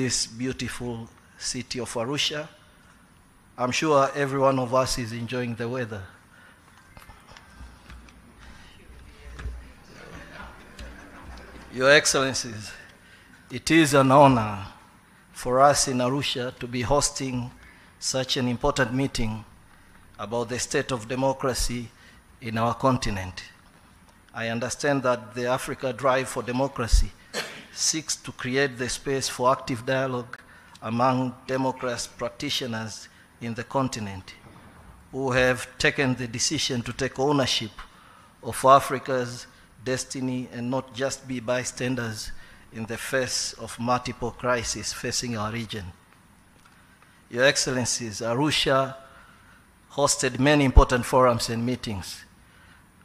this beautiful city of Arusha. I'm sure every one of us is enjoying the weather. Your Excellencies, it is an honor for us in Arusha to be hosting such an important meeting about the state of democracy in our continent. I understand that the Africa Drive for Democracy seeks to create the space for active dialogue among democracy practitioners in the continent who have taken the decision to take ownership of Africa's destiny and not just be bystanders in the face of multiple crises facing our region. Your Excellencies, Arusha hosted many important forums and meetings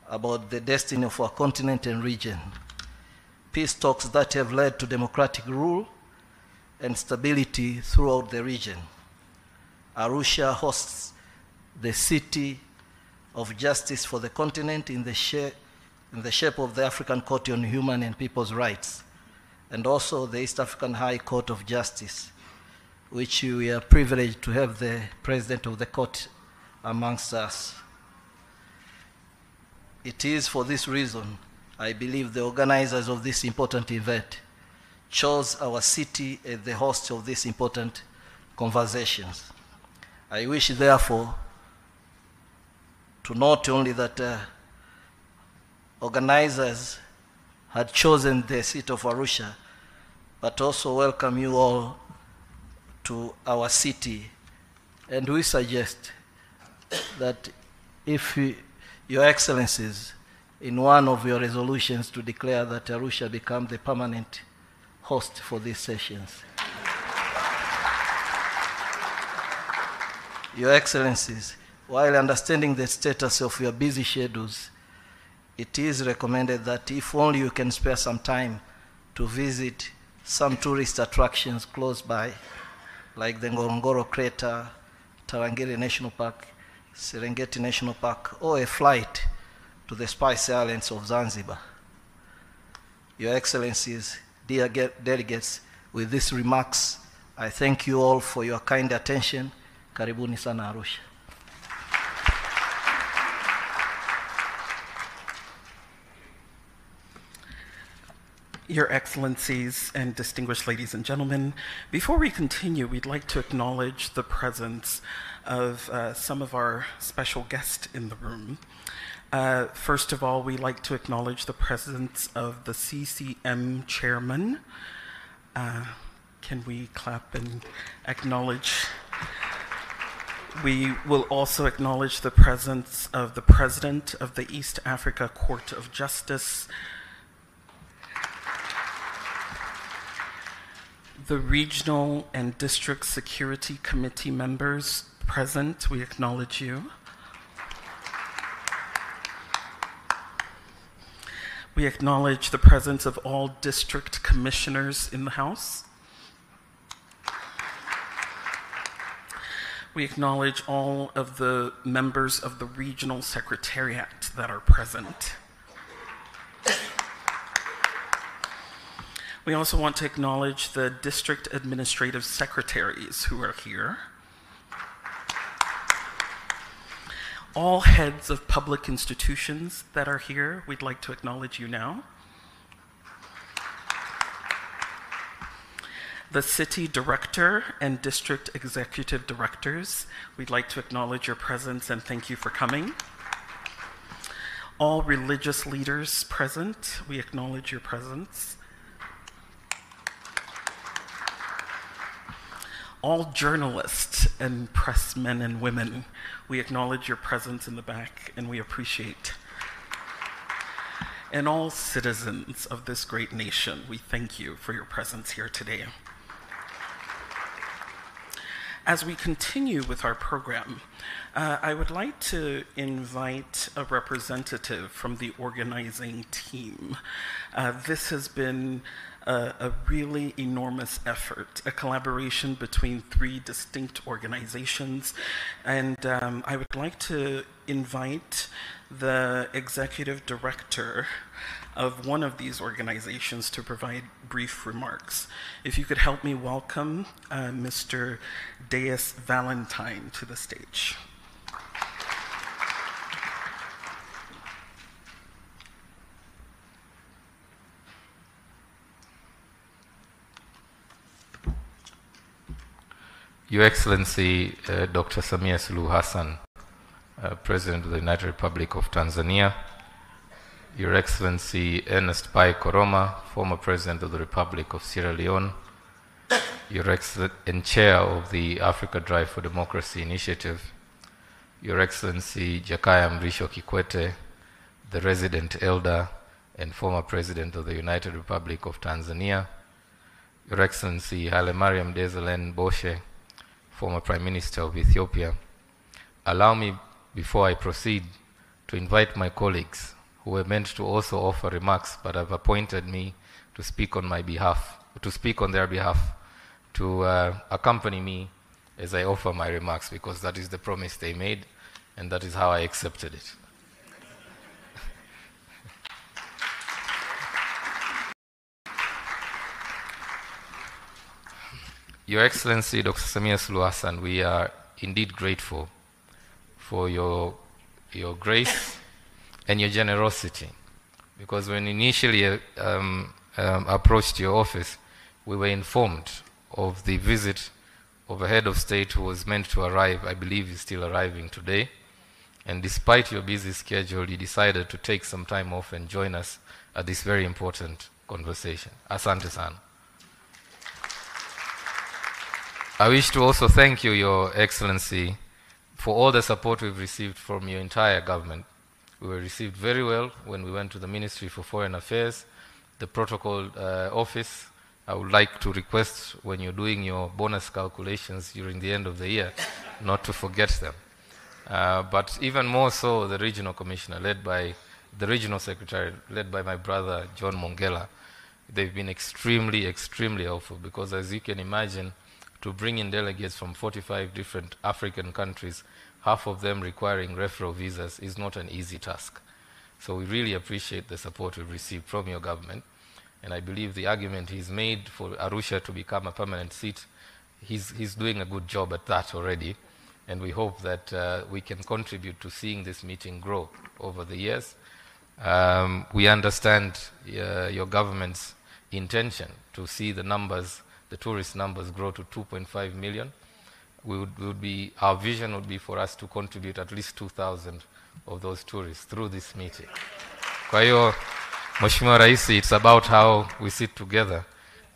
about the destiny of our continent and region, peace talks that have led to democratic rule and stability throughout the region. Arusha hosts the city of justice for the continent in the shape of the African Court on Human and People's Rights, and also the East African High Court of Justice, which we are privileged to have the president of the court amongst us. It is for this reason, I believe the organizers of this important event chose our city as the host of these important conversations. I wish, therefore, to note only that organizers had chosen the city of Arusha, but also welcome you all to our city. And we suggest that if Your Excellencies, in one of your resolutions, to declare that Arusha become the permanent host for these sessions. Your Excellencies, while understanding the status of your busy schedules, it is recommended that if only you can spare some time to visit some tourist attractions close by, like the Ngorongoro Crater, Tarangire National Park, Serengeti National Park, or a flight to the Spice Islands of Zanzibar. Your Excellencies, dear delegates, with these remarks, I thank you all for your kind attention. Karibuni sana Arusha. Your Excellencies and distinguished ladies and gentlemen, before we continue, we'd like to acknowledge the presence of some of our special guests in the room. First of all, we'd like to acknowledge the presence of the CCM chairman. Can we clap and acknowledge? We will also acknowledge the presence of the president of the East Africa Court of Justice, the regional and district security committee members present, we acknowledge you. We acknowledge the presence of all district commissioners in the House. We acknowledge all of the members of the regional secretariat that are present. We also want to acknowledge the district administrative secretaries who are here. All heads of public institutions that are here, we'd like to acknowledge you now. The city director and district executive directors, we'd like to acknowledge your presence and thank you for coming. All religious leaders present, we acknowledge your presence. All journalists and press men and women, we acknowledge your presence in the back and we appreciate. And all citizens of this great nation, we thank you for your presence here today. As we continue with our program, I would like to invite a representative from the organizing team. This has been a really enormous effort, a collaboration between 3 distinct organizations. And I would like to invite the executive director of one of these organizations to provide brief remarks. If you could help me welcome Mr. Deus Valentine to the stage. Your Excellency, Dr. Samia Suluhu Hassan, President of the United Republic of Tanzania, Your Excellency Ernest Bai Koroma, former President of the Republic of Sierra Leone, Your Excellency and Chair of the Africa Drive for Democracy Initiative, Your Excellency Jakaya Mrisho Kikwete, the Resident Elder and former President of the United Republic of Tanzania, Your Excellency Haile Mariam Desalegn Boshe, former Prime Minister of Ethiopia. Allow me, before I proceed, to invite my colleagues who were meant to also offer remarks but have appointed me to speak on my behalf, on their behalf, to accompany me as I offer my remarks, because that is the promise they made and that is how I accepted it. Your Excellency, Dr. Samia Suluhu Hassan, we are indeed grateful for your grace and your generosity, because when initially approached your office, we were informed of the visit of a head of state who was meant to arrive. I believe he's still arriving today, and despite your busy schedule, you decided to take some time off and join us at this very important conversation. Asante sana. I wish to also thank you, Your Excellency, for all the support we've received from your entire government. We were received very well when we went to the Ministry for Foreign Affairs, the protocol office. I would like to request, when you're doing your bonus calculations during the end of the year, not to forget them. But even more so, the regional commissioner, the regional secretary, led by my brother, John Mongela. They've been extremely, extremely helpful, because as you can imagine, to bring in delegates from 45 different African countries, half of them requiring referral visas, is not an easy task. So we really appreciate the support we've received from your government. And I believe the argument he's made for Arusha to become a permanent seat, he's doing a good job at that already. And we hope that we can contribute to seeing this meeting grow over the years. We understand your government's intention to see the numbers, the tourist numbers, grow to 2.5 million. Our vision would be for us to contribute at least 2,000 of those tourists through this meeting. Kwa hiyo, Mheshimiwa Rais, it's about how we sit together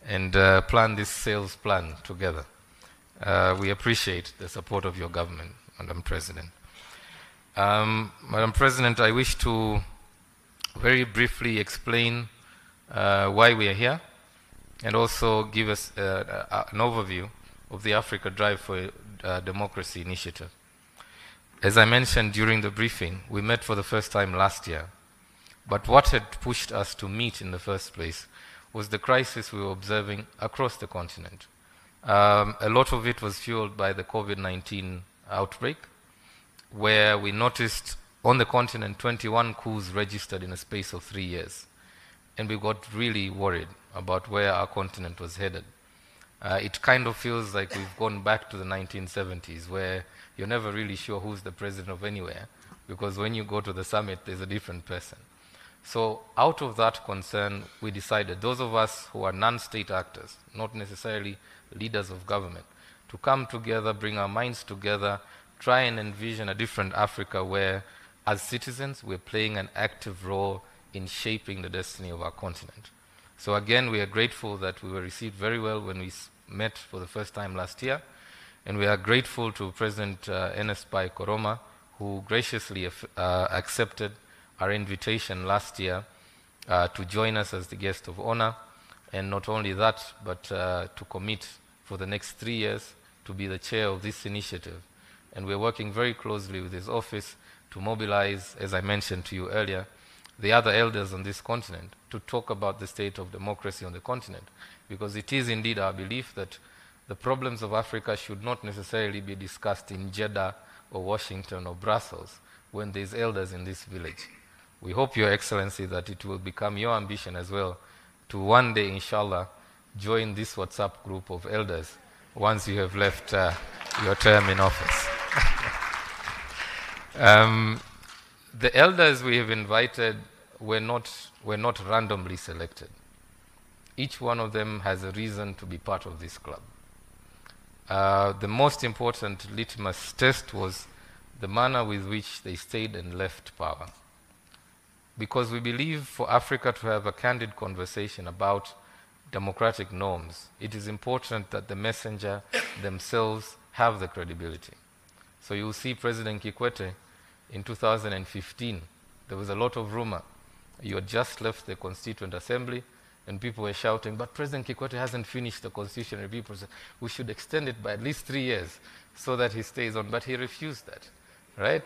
and plan this sales plan together. We appreciate the support of your government, Madam President. Madam President, I wish to very briefly explain why we are here, and also give us an overview of the Africa Drive for Democracy initiative. As I mentioned during the briefing, we met for the first time last year. But what had pushed us to meet in the first place was the crisis we were observing across the continent. A lot of it was fueled by the COVID-19 outbreak, where we noticed on the continent 21 coups registered in a space of 3 years. And we got really worried about where our continent was headed. It kind of feels like we've gone back to the 1970s, where you're never really sure who's the president of anywhere, because when you go to the summit, there's a different person. So out of that concern, we decided, those of us who are non-state actors, not necessarily leaders of government, to come together, bring our minds together, try and envision a different Africa where, as citizens, we're playing an active role in shaping the destiny of our continent. So again, we are grateful that we were received very well when we met for the first time last year, and we are grateful to President Ernest Bai Koroma, who graciously accepted our invitation last year to join us as the guest of honor, and not only that, but to commit for the next 3 years to be the chair of this initiative. And we're working very closely with his office to mobilize, as I mentioned to you earlier, the other elders on this continent to talk about the state of democracy on the continent, because it is indeed our belief that the problems of Africa should not necessarily be discussed in Jeddah or Washington or Brussels when there's elders in this village. We hope, Your Excellency, that it will become your ambition as well to one day, inshallah, join this WhatsApp group of elders once you have left your term in office. The elders we have invited were not randomly selected. Each one of them has a reason to be part of this club. The most important litmus test was the manner with which they stayed and left power. Because we believe for Africa to have a candid conversation about democratic norms, it is important that the messenger themselves have the credibility. So you'll see President Kikwete in 2015, there was a lot of rumor. You had just left the Constituent Assembly and people were shouting, but President Kikwete hasn't finished the Constitution Review process. We should extend it by at least 3 years so that he stays on. But he refused that, right?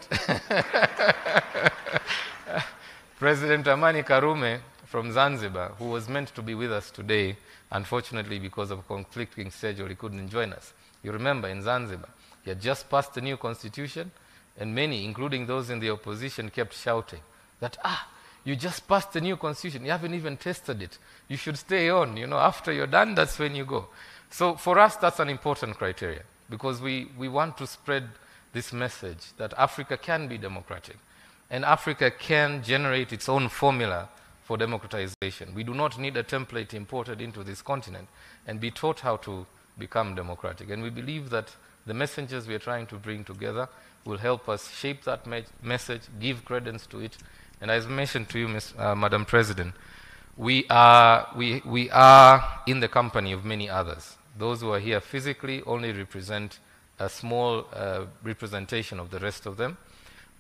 President Amani Karume from Zanzibar, who was meant to be with us today, unfortunately because of a conflicting schedule, he couldn't join us. You remember in Zanzibar, he had just passed the new constitution, and many, including those in the opposition, kept shouting that, you just passed the new constitution, you haven't even tested it. You should stay on, after you're done, that's when you go. So for us, that's an important criteria, because we want to spread this message that Africa can be democratic, and Africa can generate its own formula for democratization. We do not need a template imported into this continent and be taught how to become democratic. And we believe that the messengers we are trying to bring together will help us shape that message, give credence to it. And as mentioned to you, Madam President, we are in the company of many others. Those who are here physically only represent a small representation of the rest of them.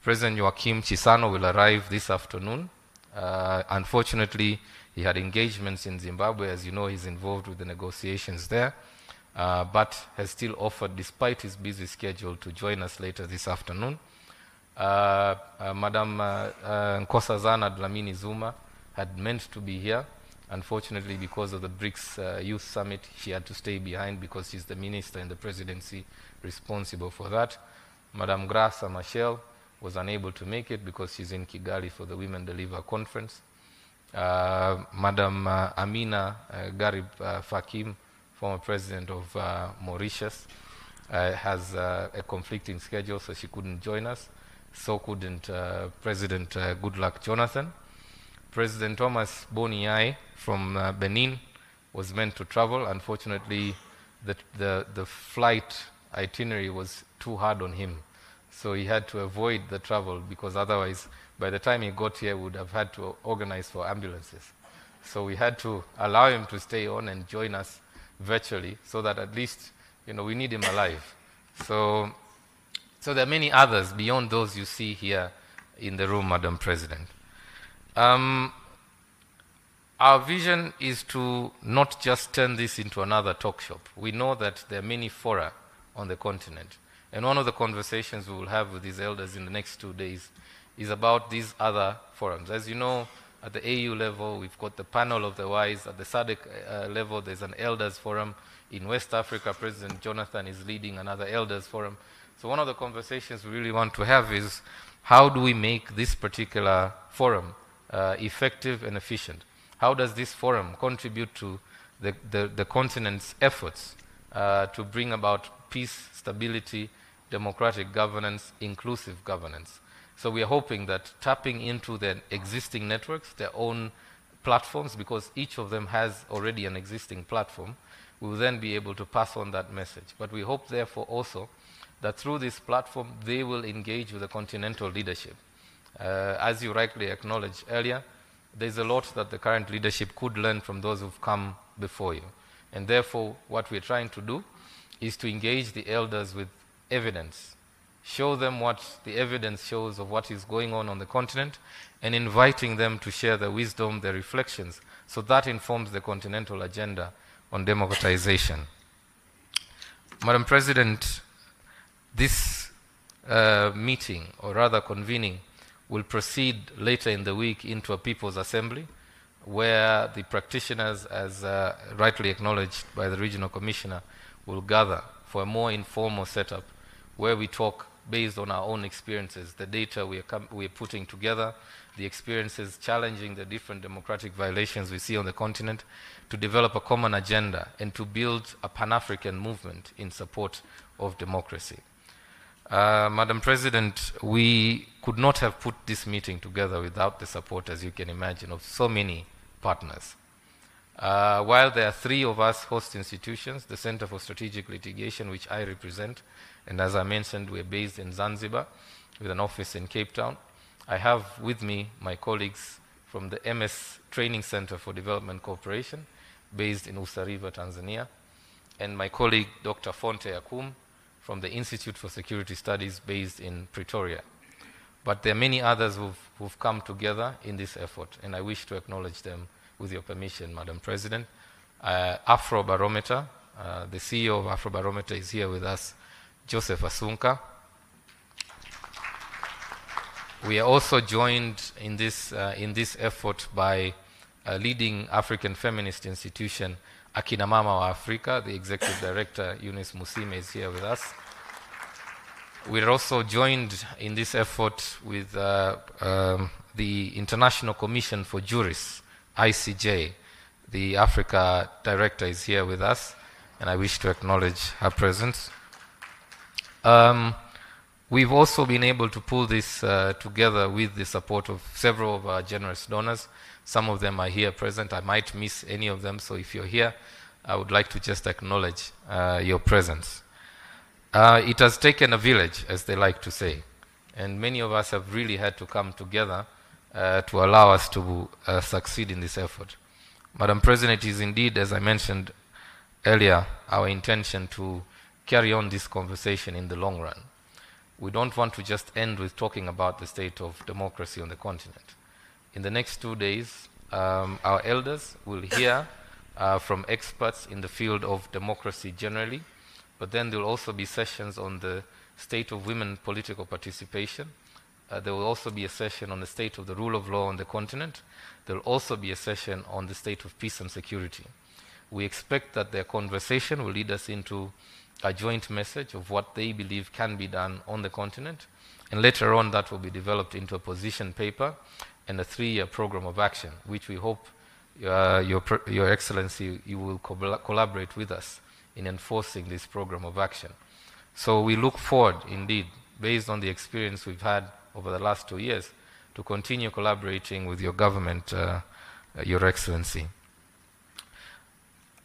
President Joaquim Chissano will arrive this afternoon. Unfortunately, he had engagements in Zimbabwe. As you know, he's involved with the negotiations there, but has still offered, despite his busy schedule, to join us later this afternoon. Madam Nkosazana Dlamini Zuma had meant to be here. Unfortunately, because of the BRICS Youth Summit, she had to stay behind because she's the minister in the presidency responsible for that. Madam Grasa Machel was unable to make it because she's in Kigali for the Women Deliver Conference. Madam Amina Garib Fakim, former president of Mauritius, has a conflicting schedule, so she couldn't join us. So couldn't President Goodluck Jonathan. President Thomas Boniai from Benin was meant to travel. Unfortunately, the flight itinerary was too hard on him. So he had to avoid the travel because otherwise, by the time he got here, we would have had to organize for ambulances. So we had to allow him to stay on and join us virtually so that at least, we need him alive. So there are many others beyond those you see here in the room, Madam President. Our vision is to not just turn this into another talk shop. We know that there are many fora on the continent. And one of the conversations we will have with these elders in the next 2 days is about these other forums. As you know, at the AU level, we've got the panel of the wise. At the SADC level, there's an elders forum. In West Africa, President Jonathan is leading another elders forum. So one of the conversations we really want to have is how do we make this particular forum effective and efficient? How does this forum contribute to the continent's efforts to bring about peace, stability, democratic governance, inclusive governance? So we are hoping that tapping into the existing networks, their own platforms, because each of them has already an existing platform, we will then be able to pass on that message. But we hope, therefore, also that through this platform, they will engage with the continental leadership. As you rightly acknowledged earlier, there's a lot that the current leadership could learn from those who've come before you. And therefore, what we're trying to do is to engage the elders with evidence, show them what the evidence shows of what is going on the continent, and inviting them to share their wisdom, their reflections, so that informs the continental agenda on democratization. Madam President, this meeting, or rather convening, will proceed later in the week into a People's Assembly, where the practitioners, as rightly acknowledged by the Regional Commissioner, will gather for a more informal setup, where we talk based on our own experiences, the data we are putting together, the experiences challenging the different democratic violations we see on the continent, to develop a common agenda and to build a Pan-African movement in support of democracy. Madam President, we could not have put this meeting together without the support, as you can imagine, of so many partners. While there are 3 of us host institutions, the Center for Strategic Litigation, which I represent, and as I mentioned, we're based in Zanzibar with an office in Cape Town. I have with me my colleagues from the MS Training Center for Development Cooperation, based in Usariva, Tanzania, and my colleague, Dr. Fonte Akum, from the Institute for Security Studies, based in Pretoria. But there are many others who've come together in this effort, and I wish to acknowledge them with your permission, Madam President. Afrobarometer, the CEO of Afrobarometer is here with us, Joseph Asunka. We are also joined in this effort by a leading African feminist institution, Akina Mama wa Afrika. The executive director, Eunice Musime, is here with us. We're also joined in this effort with the International Commission for Jurists, ICJ. The Africa director is here with us, and I wish to acknowledge her presence. We've also been able to pull this together with the support of several of our generous donors. Some of them are here present. I might miss any of them, so if you're here, I would like to just acknowledge your presence. It has taken a village, as they like to say, and many of us have really had to come together to allow us to succeed in this effort. Madam President, it is indeed, as I mentioned earlier, our intention to carry on this conversation in the long run. We don't want to just end with talking about the state of democracy on the continent. In the next 2 days, our elders will hear from experts in the field of democracy generally, but then there will also be sessions on the state of women political participation. There will also be a session on the state of the rule of law on the continent. There will also be a session on the state of peace and security. We expect that their conversation will lead us into a joint message of what they believe can be done on the continent, and later on that will be developed into a position paper and a 3-year program of action, which we hope Your Excellency, you will collaborate with us in enforcing this program of action. So we look forward, indeed, based on the experience we've had over the last 2 years, to continue collaborating with your government, Your Excellency.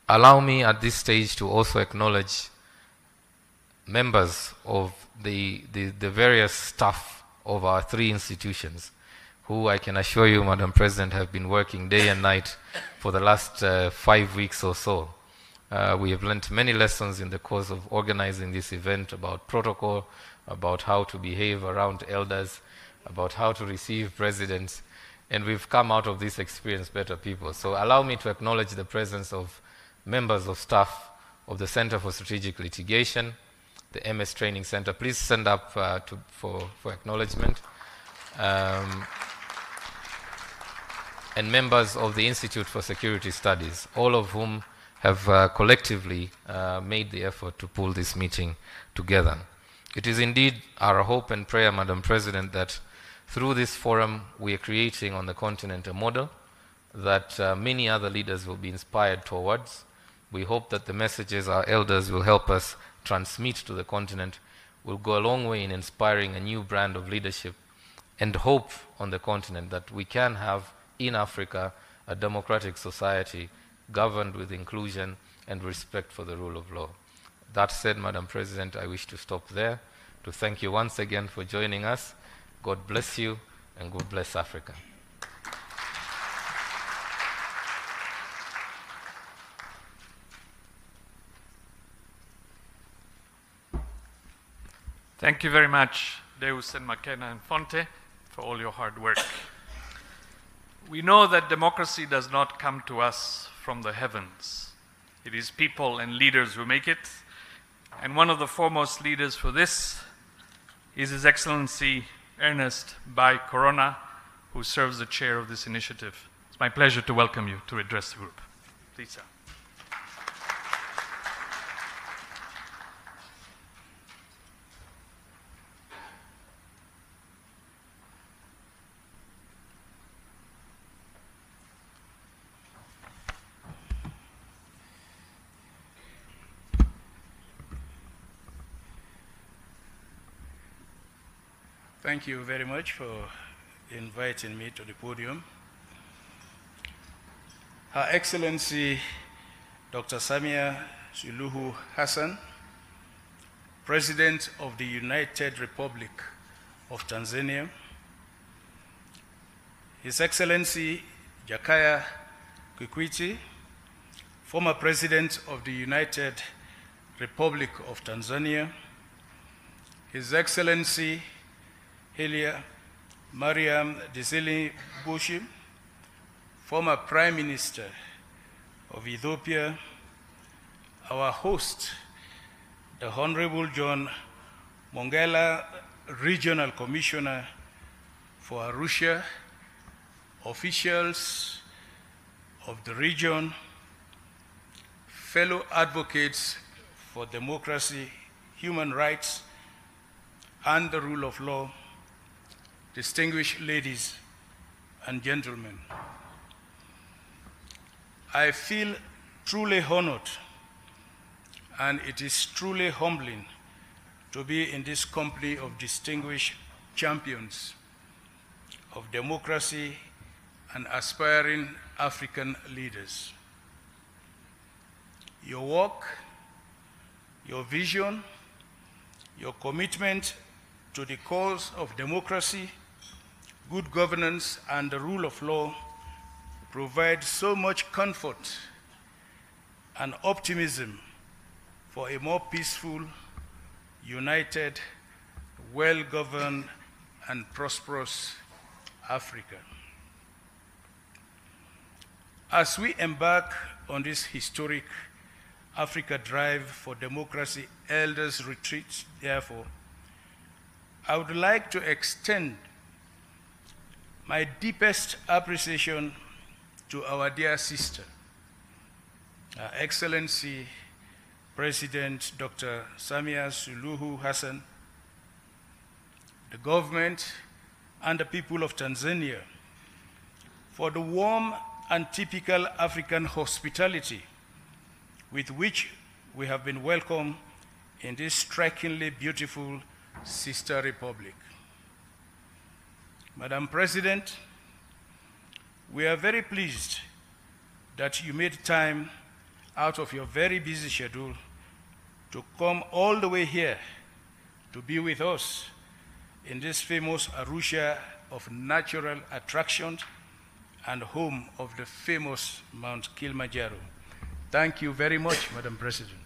Allow me at this stage to also acknowledge members of the various staff of our 3 institutions, who I can assure you, Madam President, have been working day and night for the last 5 weeks or so. We have learned many lessons in the course of organizing this event about protocol, about how to behave around elders, about how to receive presidents, and we've come out of this experience better people. So allow me to acknowledge the presence of members of staff of the Center for Strategic Litigation, the MS Training Center. Please stand up for acknowledgement. And members of the Institute for Security Studies, all of whom have collectively made the effort to pull this meeting together. It is indeed our hope and prayer, Madam President, that through this forum we are creating on the continent a model that many other leaders will be inspired towards. We hope that the messages our elders will help us transmit to the continent will go a long way in inspiring a new brand of leadership and hope on the continent that we can have in Africa a democratic society governed with inclusion and respect for the rule of law. That said, Madam President, I wish to stop there to thank you once again for joining us. God bless you and God bless Africa. Thank you very much, Deus and McKenna and Fonte, for all your hard work. We know that democracy does not come to us from the heavens. It is people and leaders who make it. And one of the foremost leaders for this is His Excellency Ernest Bai Corona, who serves the chair of this initiative. It's my pleasure to welcome you to address the group. Please, sir. Thank you very much for inviting me to the podium. Her Excellency Dr. Samia Suluhu Hassan, President of the United Republic of Tanzania, His Excellency Jakaya Kikwete, former President of the United Republic of Tanzania, His Excellency Haile Mariam Desalegn Bushi, former Prime Minister of Ethiopia, our host, the Honorable John Mongela, Regional Commissioner for Arusha, officials of the region, fellow advocates for democracy, human rights, and the rule of law, distinguished ladies and gentlemen. I feel truly honored, and it is truly humbling to be in this company of distinguished champions of democracy and aspiring African leaders. Your work, your vision, your commitment to the cause of democracy, good governance, and the rule of law provide so much comfort and optimism for a more peaceful, united, well-governed, and prosperous Africa. As we embark on this historic Africa Drive for Democracy Elders Retreat, therefore, I would like to extend my deepest appreciation to our dear sister, Her Excellency President Dr. Samia Suluhu Hassan, the government, and the people of Tanzania for the warm and typical African hospitality with which we have been welcomed in this strikingly beautiful sister republic. Madam President, we are very pleased that you made time out of your very busy schedule to come all the way here to be with us in this famous Arusha of natural attractions and home of the famous Mount Kilimanjaro. Thank you very much, Madam President.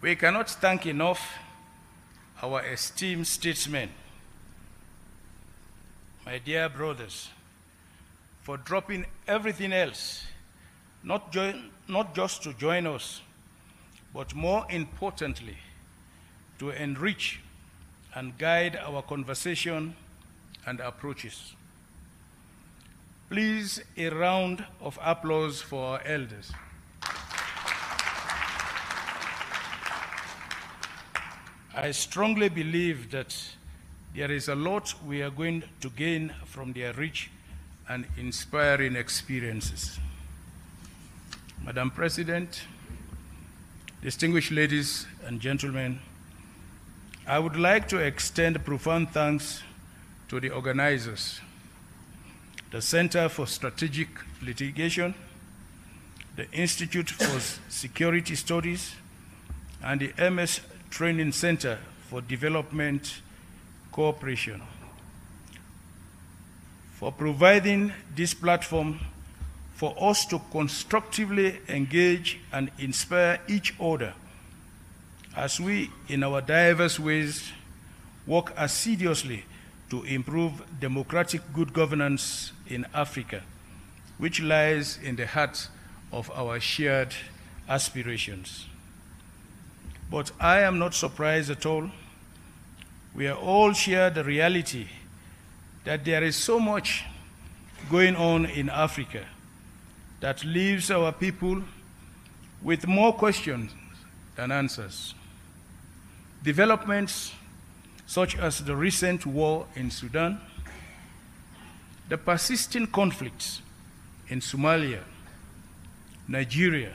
We cannot thank enough our esteemed statesmen, my dear brothers, for dropping everything else, not just to join us, but more importantly, to enrich and guide our conversation and approaches. Please, a round of applause for our elders. I strongly believe that there is a lot we are going to gain from their rich and inspiring experiences. Madam President, distinguished ladies and gentlemen, I would like to extend profound thanks to the organizers, the Center for Strategic Litigation, the Institute for Security Studies, and the MS Training Center for Development Cooperation for providing this platform for us to constructively engage and inspire each other as we, in our diverse ways, work assiduously to improve democratic good governance in Africa, which lies in the heart of our shared aspirations. But I am not surprised at all. We are all share the reality that there is so much going on in Africa that leaves our people with more questions than answers. Developments such as the recent war in Sudan, the persisting conflicts in Somalia, Nigeria,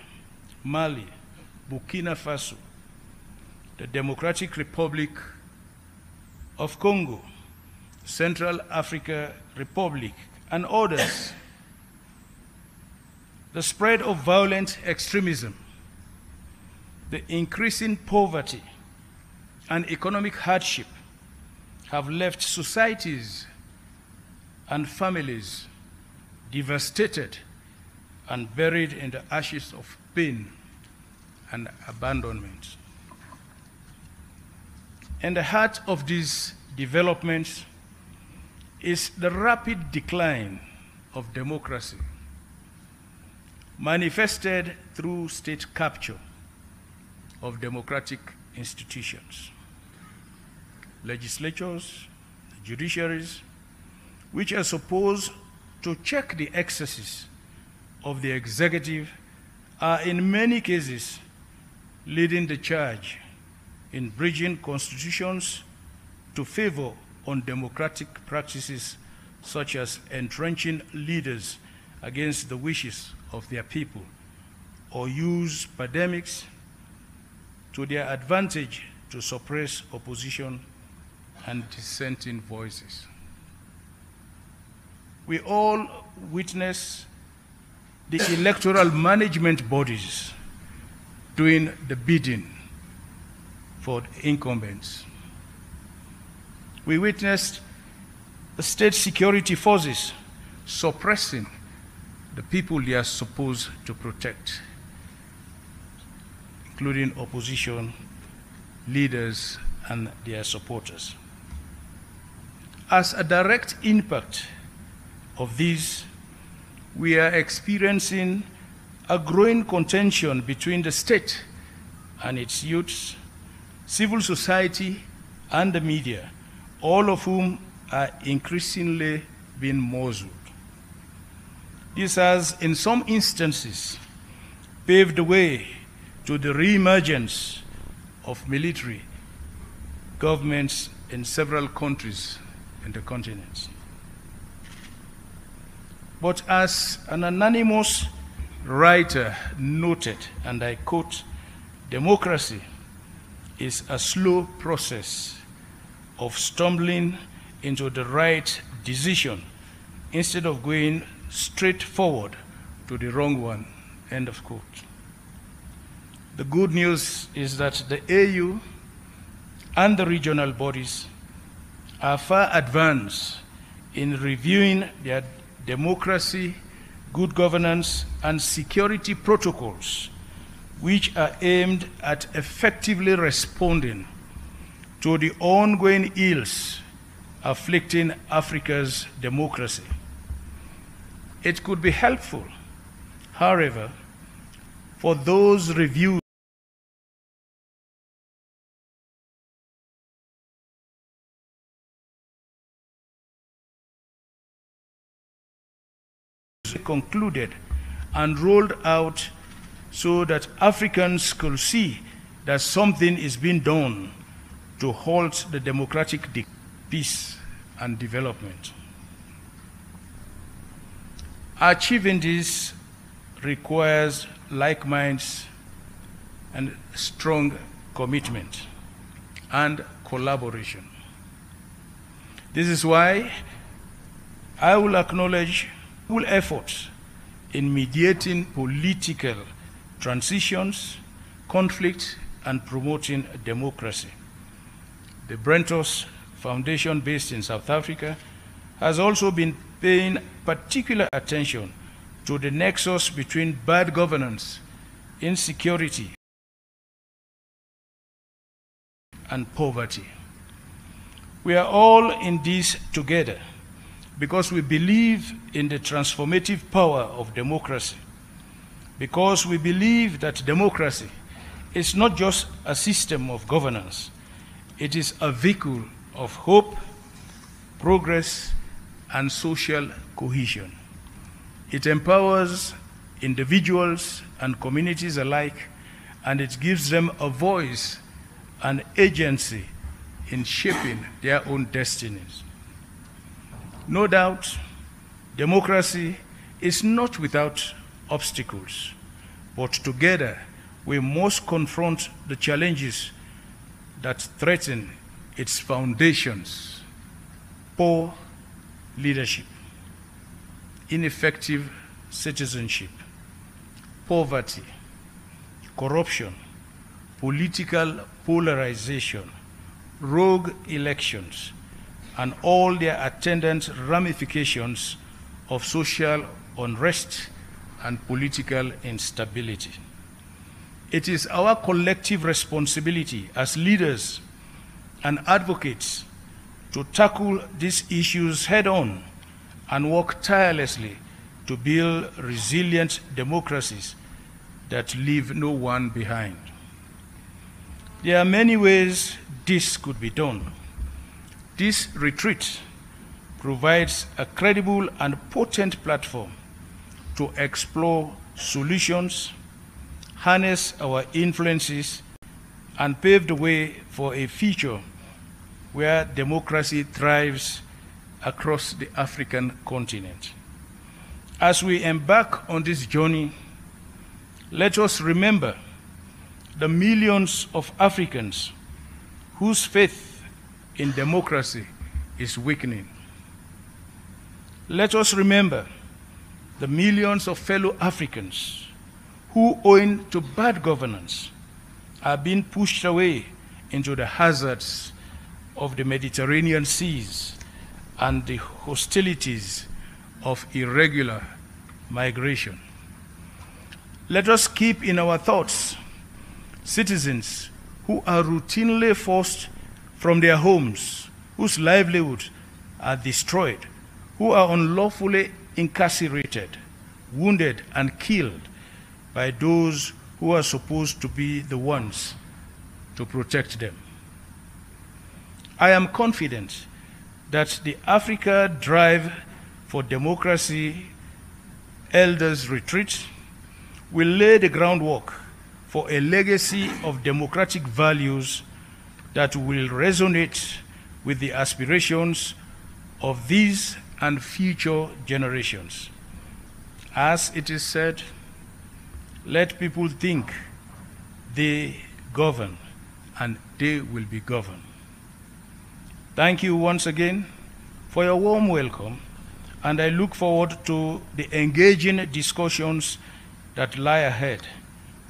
Mali, Burkina Faso, the Democratic Republic of Congo, Central Africa Republic, and others. The spread of violent extremism, the increasing poverty, and economic hardship have left societies and families devastated and buried in the ashes of pain and abandonment. In the heart of these developments is the rapid decline of democracy, manifested through state capture of democratic institutions, legislatures, judiciaries, which are supposed to check the excesses of the executive, are in many cases leading the charge in bridging constitutions to favor undemocratic practices such as entrenching leaders against the wishes of their people, or use pandemics to their advantage to suppress opposition and dissenting voices. We all witness the electoral management bodies doing the bidding for the incumbents. We witnessed the state security forces suppressing the people they are supposed to protect, including opposition leaders and their supporters. As a direct impact of these, we are experiencing a growing contention between the state and its youths, civil society, and the media, all of whom are increasingly being muzzled. This has, in some instances, paved the way to the re-emergence of military governments in several countries in the continent. But as an anonymous writer noted, and I quote, "Democracy is a slow process of stumbling into the right decision instead of going straight forward to the wrong one," end of quote. The good news is that the AU and the regional bodies are far advanced in reviewing their democracy, good governance, and security protocols, which are aimed at effectively responding to the ongoing ills afflicting Africa's democracy. It could be helpful, however, for those reviews concluded and rolled out so that Africans could see that something is being done to halt the democratic peace and development. Achieving this requires like minds and strong commitment and collaboration. This is why I will acknowledge full efforts in mediating political transitions, conflict, and promoting democracy. The Brentos Foundation, based in South Africa, has also been paying particular attention to the nexus between bad governance, insecurity, and poverty. We are all in this together because we believe in the transformative power of democracy, because we believe that democracy is not just a system of governance, it is a vehicle of hope, progress, and social cohesion. It empowers individuals and communities alike, and it gives them a voice and agency in shaping their own destinies. No doubt, democracy is not without obstacles, but together we must confront the challenges that threaten its foundations: poor leadership, ineffective citizenship, poverty, corruption, political polarization, rogue elections, and all their attendant ramifications of social unrest and political instability. It is our collective responsibility as leaders and advocates to tackle these issues head-on and work tirelessly to build resilient democracies that leave no one behind. There are many ways this could be done. This retreat provides a credible and potent platform to explore solutions, harness our influences, and pave the way for a future where democracy thrives across the African continent. As we embark on this journey, let us remember the millions of Africans whose faith in democracy is weakening. Let us remember the millions of fellow Africans who, owing to bad governance, are being pushed away into the hazards of the Mediterranean seas and the hostilities of irregular migration. Let us keep in our thoughts citizens who are routinely forced from their homes, whose livelihoods are destroyed, who are unlawfully incarcerated, wounded, and killed by those who are supposed to be the ones to protect them. I am confident that the Africa Drive for Democracy Elders Retreat will lay the groundwork for a legacy of democratic values that will resonate with the aspirations of these and future generations. As it is said, let people think they govern and they will be governed. Thank you once again for your warm welcome, and I look forward to the engaging discussions that lie ahead.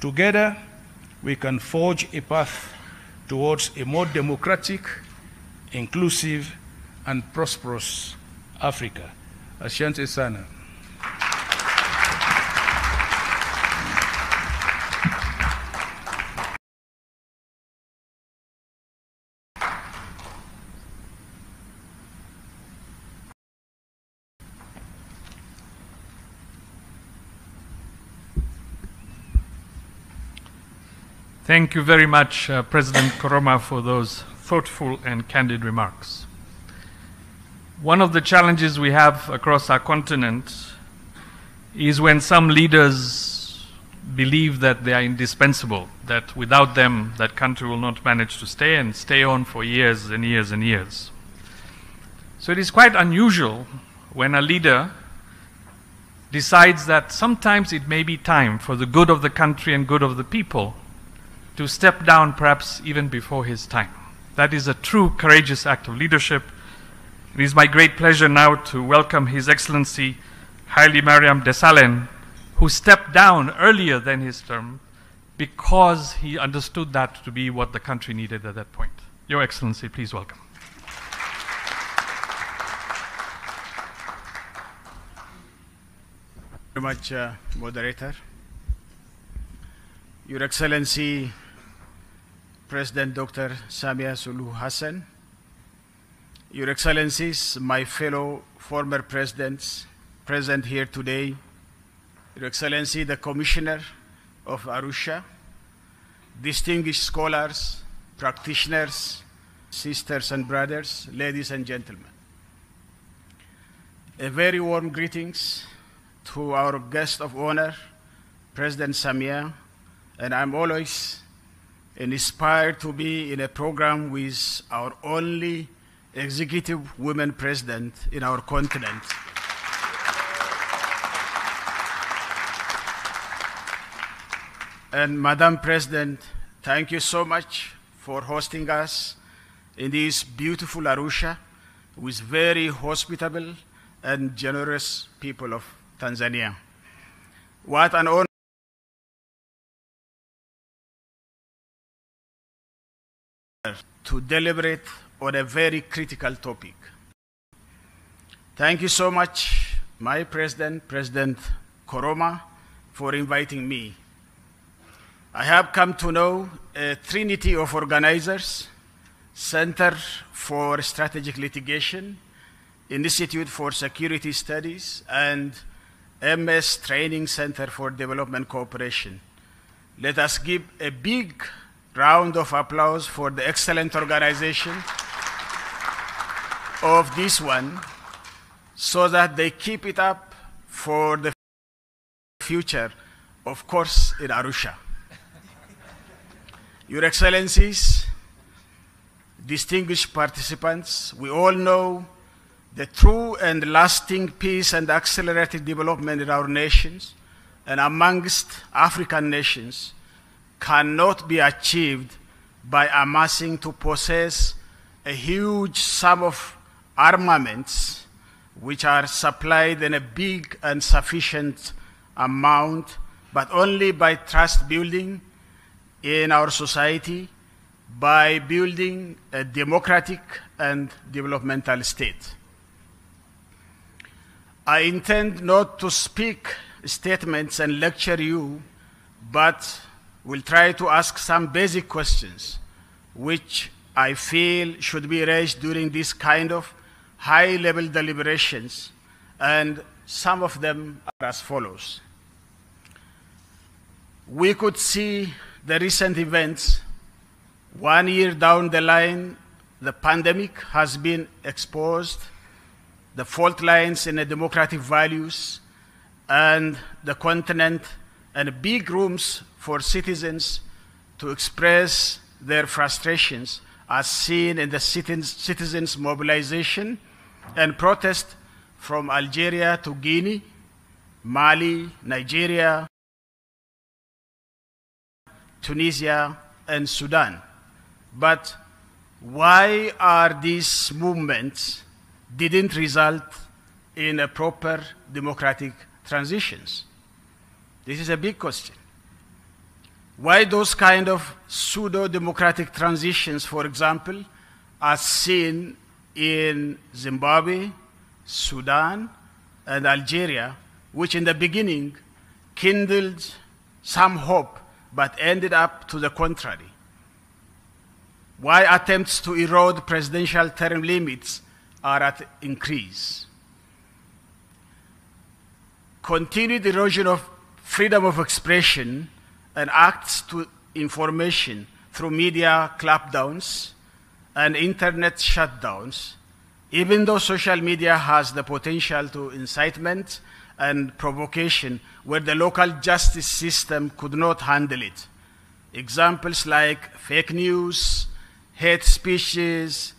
Together, we can forge a path towards a more democratic, inclusive, and prosperous Africa. Asante sana. Thank you very much, President Koroma, for those thoughtful and candid remarks. One of the challenges we have across our continent is when some leaders believe that they are indispensable, that without them that country will not manage to stay and stay on for years and years and years. So it is quite unusual when a leader decides that sometimes it may be time for the good of the country and good of the people to step down perhaps even before his time. That is a true courageous act of leadership. It is my great pleasure now to welcome His Excellency Haile Mariam Desalegn, who stepped down earlier than his term because he understood that to be what the country needed at that point. Your Excellency, please welcome. Very much, Moderator. Your Excellency, President Dr. Samia Suluhu Hassan, Your Excellencies, my fellow former presidents present here today, Your Excellency, the Commissioner of Arusha, distinguished scholars, practitioners, sisters and brothers, ladies and gentlemen. A very warm greetings to our guest of honor, President Samia, and I'm always inspired to be in a program with our only executive women president in our continent. And Madam President, thank you so much for hosting us in this beautiful Arusha with very hospitable and generous people of Tanzania. What an honor to deliberate on a very critical topic. Thank you so much, my President, President Koroma, for inviting me. I have come to know a trinity of organizers: Center for Strategic Litigation, Institute for Security Studies, and MS Training Center for Development Cooperation. Let us give a big round of applause for the excellent organization of this one, so that they keep it up for the future, of course, in Arusha. Your Excellencies, distinguished participants, we all know the true and lasting peace and accelerated development in our nations and amongst African nations cannot be achieved by amassing to possess a huge sum of armaments which are supplied in a big and sufficient amount, but only by trust building in our society, by building a democratic and developmental state. I intend not to speak statements and lecture you, but will try to ask some basic questions which I feel should be raised during this kind of high-level deliberations, and some of them are as follows. We could see the recent events. 1 year down the line, the pandemic has been exposed, the fault lines in the democratic values, and the continent, and big rooms for citizens to express their frustrations, as seen in the citizens' mobilization and protest from Algeria to Guinea, Mali, Nigeria, Tunisia, and Sudan. But why are these movements didn't result in a proper democratic transitions? This is a big question. Why those kind of pseudo-democratic transitions, for example, are seen in Zimbabwe, Sudan, and Algeria, which in the beginning kindled some hope, but ended up to the contrary? Why attempts to erode presidential term limits are at increase? Continued erosion of freedom of expression and acts to information through media clampdowns and internet shutdowns, even though social media has the potential to incitement and provocation where the local justice system could not handle it. Examples like fake news, hate speeches,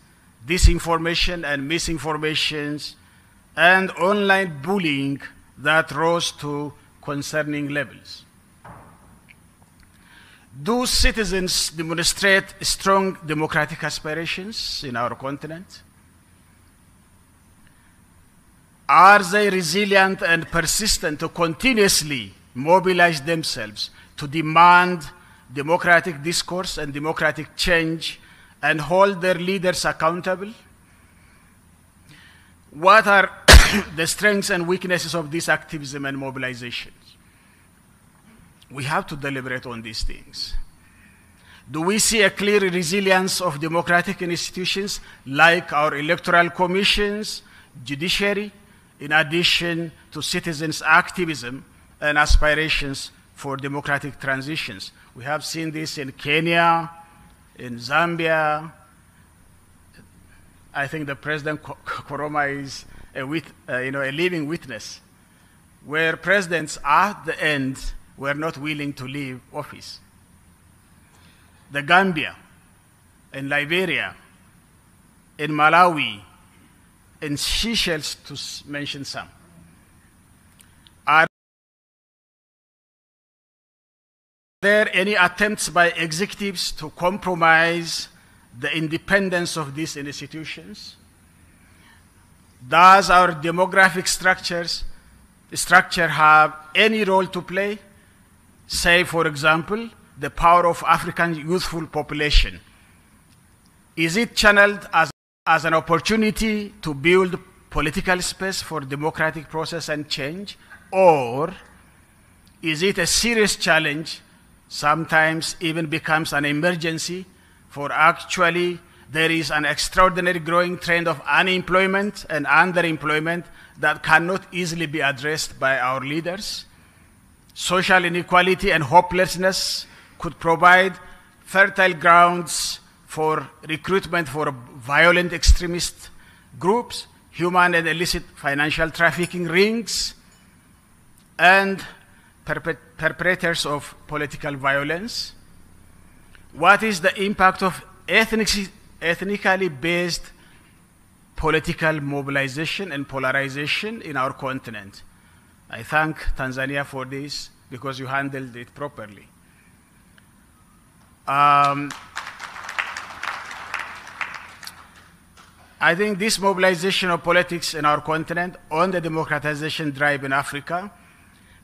disinformation and misinformations, and online bullying that rose to concerning levels. Do citizens demonstrate strong democratic aspirations in our continent? Are they resilient and persistent to continuously mobilize themselves to demand democratic discourse and democratic change and hold their leaders accountable? What are the strengths and weaknesses of this activism and mobilizations? We have to deliberate on these things. Do we see a clear resilience of democratic institutions like our electoral commissions, judiciary, in addition to citizens' activism and aspirations for democratic transitions? We have seen this in Kenya, in Zambia. I think the President Koroma is a living witness, where presidents at the end were not willing to leave office. The Gambia, in Liberia, in Malawi, in Seychelles, to mention some, are there any attempts by executives to compromise the independence of these institutions? Does our demographic structure have any role to play? Say, for example, the power of African youthful population. Is it channeled as an opportunity to build political space for democratic process and change? Or is it a serious challenge, sometimes even becomes an emergency, for actually there is an extraordinary growing trend of unemployment and underemployment that cannot easily be addressed by our leaders? Social inequality and hopelessness could provide fertile grounds for recruitment for violent extremist groups, human and illicit financial trafficking rings, and perpetrators of political violence. What is the impact of ethnically based political mobilization and polarization in our continent? I thank Tanzania for this because you handled it properly. I think this mobilization of politics in our continent on the democratization drive in Africa,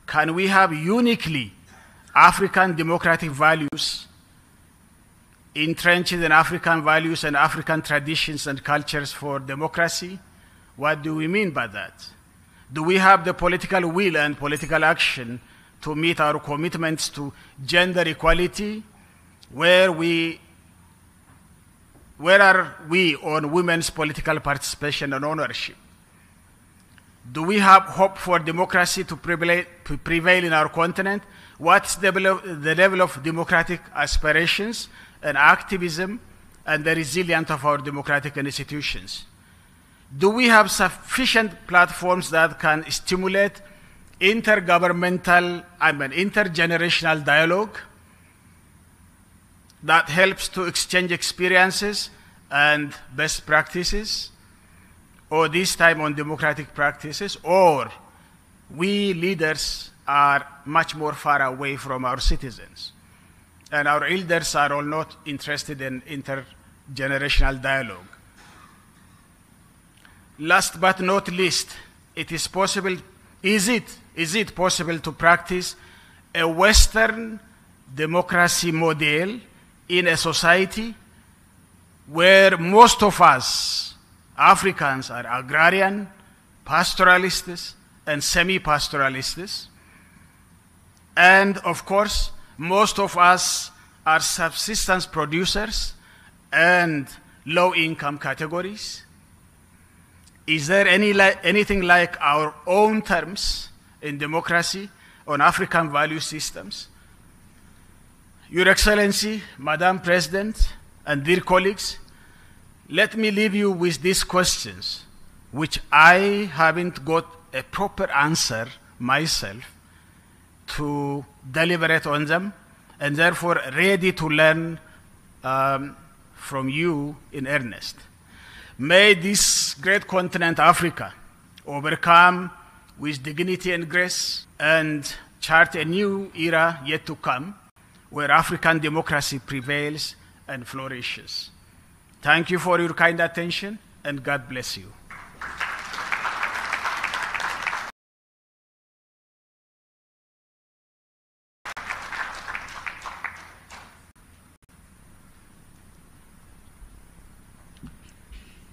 can we have uniquely African democratic values entrenched in African values and African traditions and cultures for democracy? What do we mean by that? Do we have the political will and political action to meet our commitments to gender equality? Where are we on women's political participation and ownership? Do we have hope for democracy to prevail in our continent? What's the level of democratic aspirations and activism and the resilience of our democratic institutions? Do we have sufficient platforms that can stimulate intergenerational dialogue that helps to exchange experiences and best practices, or this time on democratic practices? Or we leaders are much more far away from our citizens, and our elders are all not interested in intergenerational dialogue? Last but not least, is it possible to practice a Western democracy model in a society where most of us Africans are agrarian, pastoralists, and semi-pastoralists, and of course most of us are subsistence producers and low-income categories? Is there anything like our own terms in democracy on African value systems? Your Excellency, Madam President, and dear colleagues, let me leave you with these questions, which I haven't got a proper answer myself to deliberate on them, and therefore ready to learn from you in earnest. May this great continent, Africa, overcome with dignity and grace and chart a new era yet to come, where African democracy prevails and flourishes. Thank you for your kind attention, and God bless you.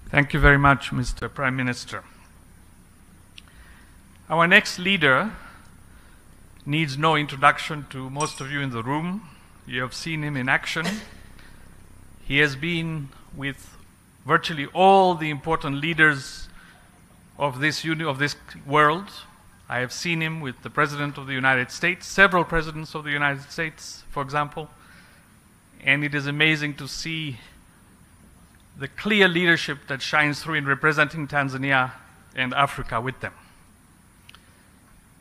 Thank you very much, Mr. Prime Minister. Our next leader needs no introduction to most of you in the room. You have seen him in action. He has been with virtually all the important leaders of this world. I have seen him with the President of the United States, several presidents of the United States, for example, and it is amazing to see the clear leadership that shines through in representing Tanzania and Africa with them.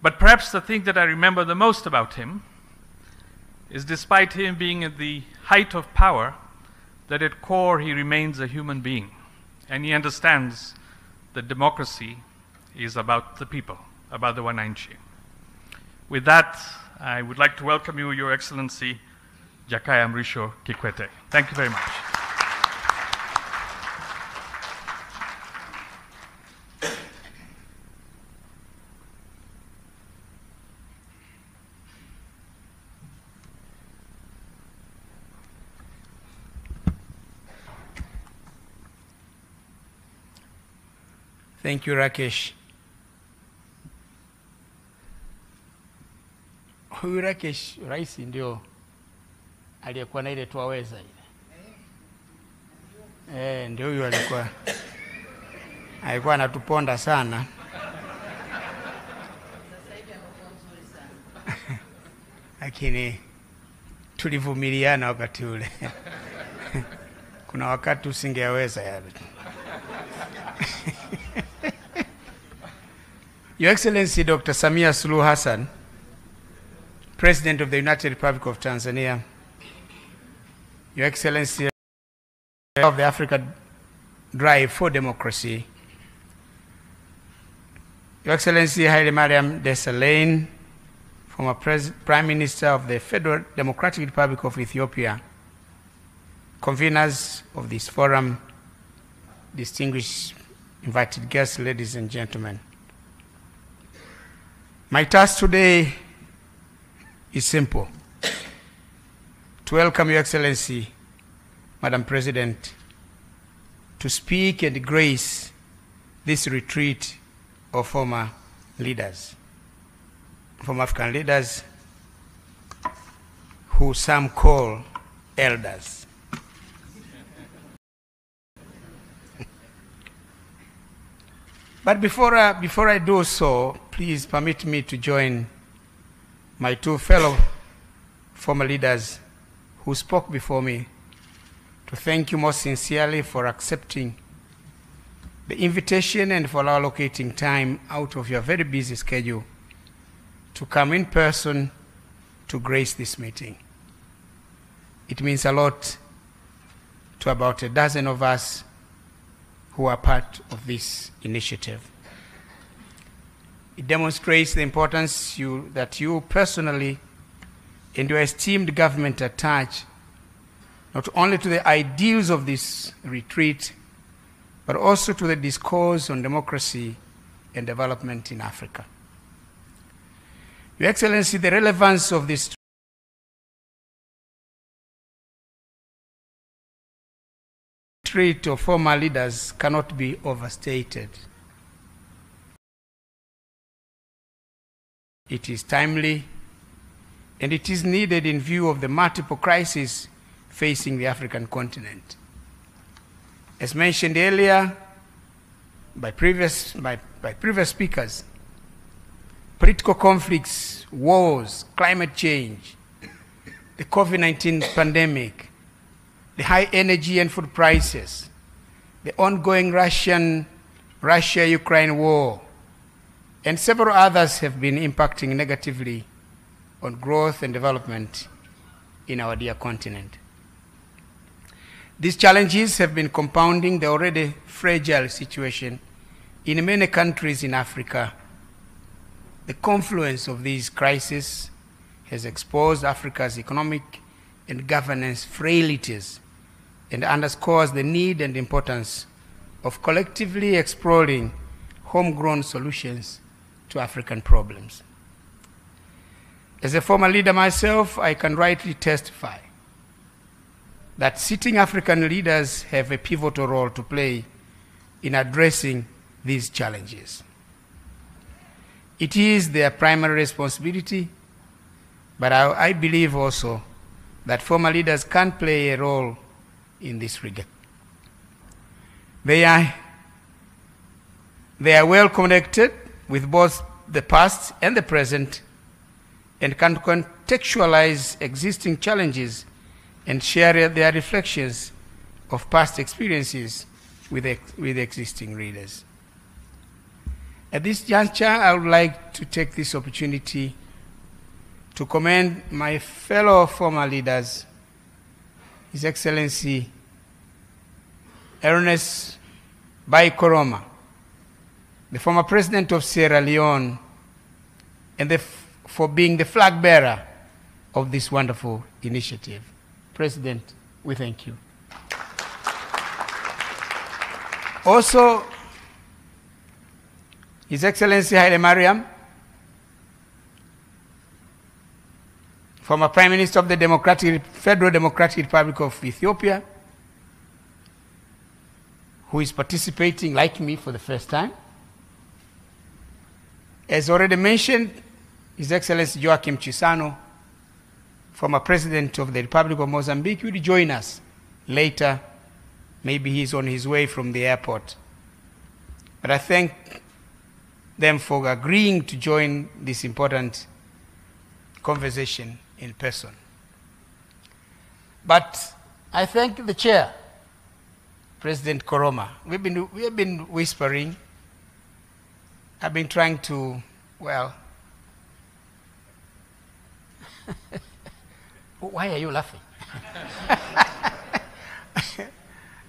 But perhaps the thing that I remember the most about him is, despite him being at the height of power, that at core he remains a human being, and he understands that democracy is about the people, about the Wananchi. With that, I would like to welcome you, Your Excellency, Jakaya Mrisho Kikwete. Thank you very much. Thank you, Rakesh. Huyu Rakesh, Rais ndio aliyekuwa na ile tuwaweza ile. Ndio huyu alikuwa anatuponda sana. Lakini tulivumiliana wakati ule. Kuna wakati usingeweza yale. Your Excellency Dr. Samia Suluhu Hassan, President of the United Republic of Tanzania, Your Excellency of the Africa Drive for Democracy, Your Excellency Haile Mariam Desalegn, former Prime Minister of the Federal Democratic Republic of Ethiopia, conveners of this forum, distinguished invited guests, ladies and gentlemen. My task today is simple: to welcome Your Excellency, Madam President, to speak and grace this retreat of former leaders, former African leaders who some call elders. But before I do so, please permit me to join my two fellow former leaders who spoke before me to thank you most sincerely for accepting the invitation and for allocating time out of your very busy schedule to come in person to grace this meeting. It means a lot to about a dozen of us who are part of this initiative. It demonstrates the importance that you personally and your esteemed government attach not only to the ideals of this retreat, but also to the discourse on democracy and development in Africa. Your Excellency, the relevance of this retreat of former leaders cannot be overstated. It is timely, and it is needed in view of the multiple crises facing the African continent. As mentioned earlier by previous speakers, political conflicts, wars, climate change, the COVID-19 pandemic, the high energy and food prices, the ongoing Russia-Ukraine war, and several others have been impacting negatively on growth and development in our dear continent. These challenges have been compounding the already fragile situation in many countries in Africa. The confluence of these crises has exposed Africa's economic and governance frailties and underscores the need and importance of collectively exploring homegrown solutions to African problems. As a former leader myself, I can rightly testify that sitting African leaders have a pivotal role to play in addressing these challenges. It is their primary responsibility, but I believe also that former leaders can play a role in this regard. They are well connected with both the past and the present and can contextualize existing challenges and share their reflections of past experiences with existing readers. At this juncture, I would like to take this opportunity to commend my fellow former leaders, His Excellency Ernest Bai Koroma, the former president of Sierra Leone, and the for being the flag bearer of this wonderful initiative. President, we thank you. Also, His Excellency Haile Mariam, former Prime Minister of the Federal Democratic Republic of Ethiopia, who is participating, like me, for the first time. As already mentioned, His Excellency Joachim Chissano, former President of the Republic of Mozambique, will join us later. Maybe he's on his way from the airport. But I thank them for agreeing to join this important conversation in person. But I thank the chair, President Koroma. We have been whispering. I've been trying to, well, why are you laughing?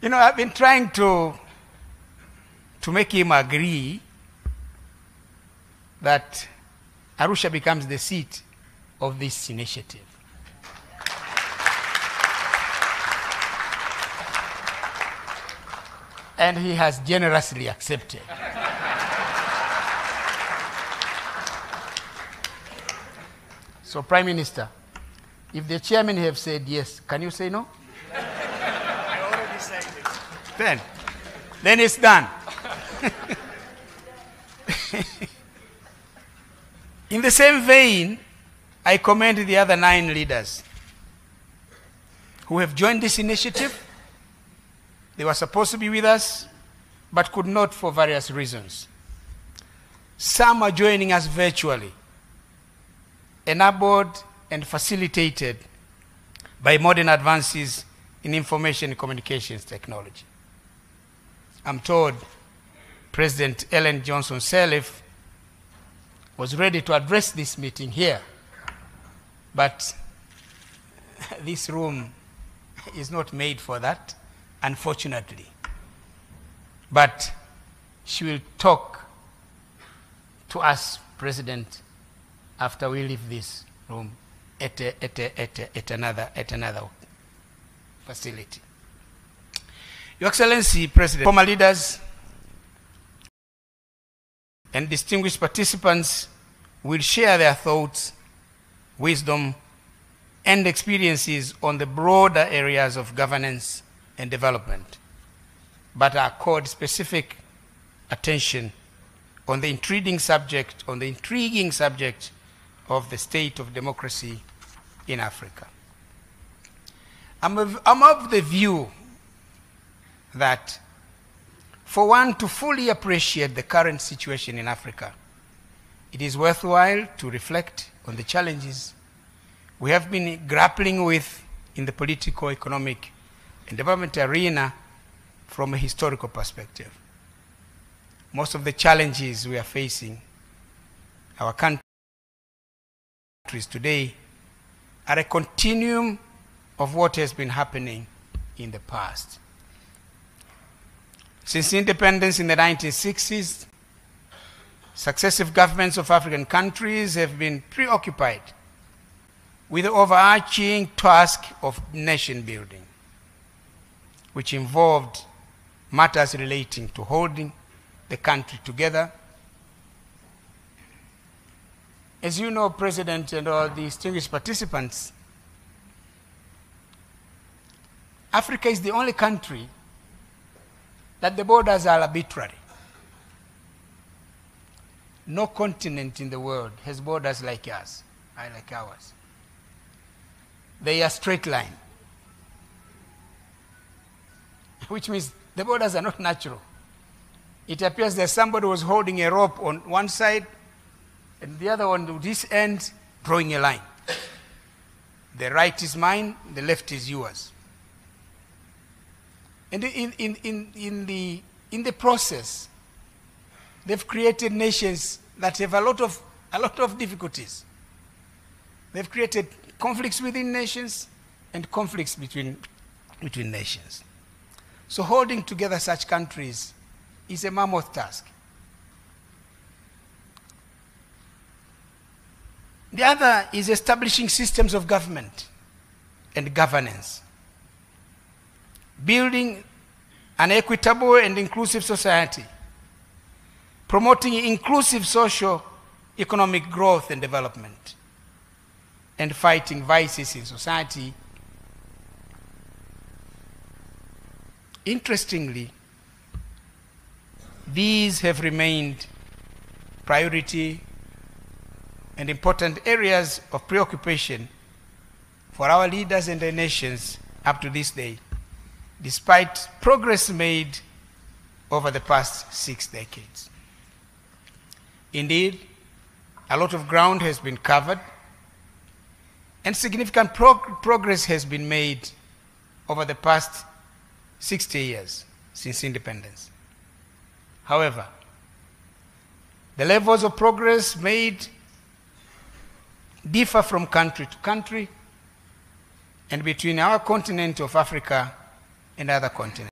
You know, I've been trying to make him agree that Arusha becomes the seat of this initiative. And he has generously accepted. So, Prime Minister, if the chairman have said yes, can you say no? I already said it. Then it's done. In the same vein, I commend the other 9 leaders who have joined this initiative. They were supposed to be with us, but could not for various reasons. Some are joining us virtually, enabled and facilitated by modern advances in information and communications technology. I'm told President Ellen Johnson Sirleaf was ready to address this meeting here, but this room is not made for that, unfortunately. But she will talk to us, President, after we leave this room at another facility. Your Excellency, President, former leaders and distinguished participants will share their thoughts, wisdom, and experiences on the broader areas of governance and development, but accord specific attention on the intriguing subject of the state of democracy in Africa. I'm of the view that for one to fully appreciate the current situation in Africa, it is worthwhile to reflect on the challenges we have been grappling with in the political, economic, and development arena from a historical perspective. Most of the challenges we are facing, our countries today, are a continuum of what has been happening in the past. Since independence in the 1960s, successive governments of African countries have been preoccupied with the overarching task of nation building, which involved matters relating to holding the country together. As you know, President, and all the distinguished participants, Africa is the only country that the borders are arbitrary. No continent in the world has borders like ours, like ours. They are straight line, which means the borders are not natural. It appears that somebody was holding a rope on one side and the other on this end, drawing a line. The right is mine, the left is yours. And in the process, they've created nations that have a lot of difficulties. They've created conflicts within nations and conflicts between nations. So holding together such countries is a mammoth task. The other is establishing systems of government and governance, building an equitable and inclusive society, promoting inclusive social economic growth and development, and fighting vices in society. Interestingly, these have remained priority and important areas of preoccupation for our leaders and the nations up to this day, despite progress made over the past 6 decades. Indeed, a lot of ground has been covered, and significant progress has been made over the past 60 years since independence. However, the levels of progress made differ from country to country and between our continent of Africa and other continents.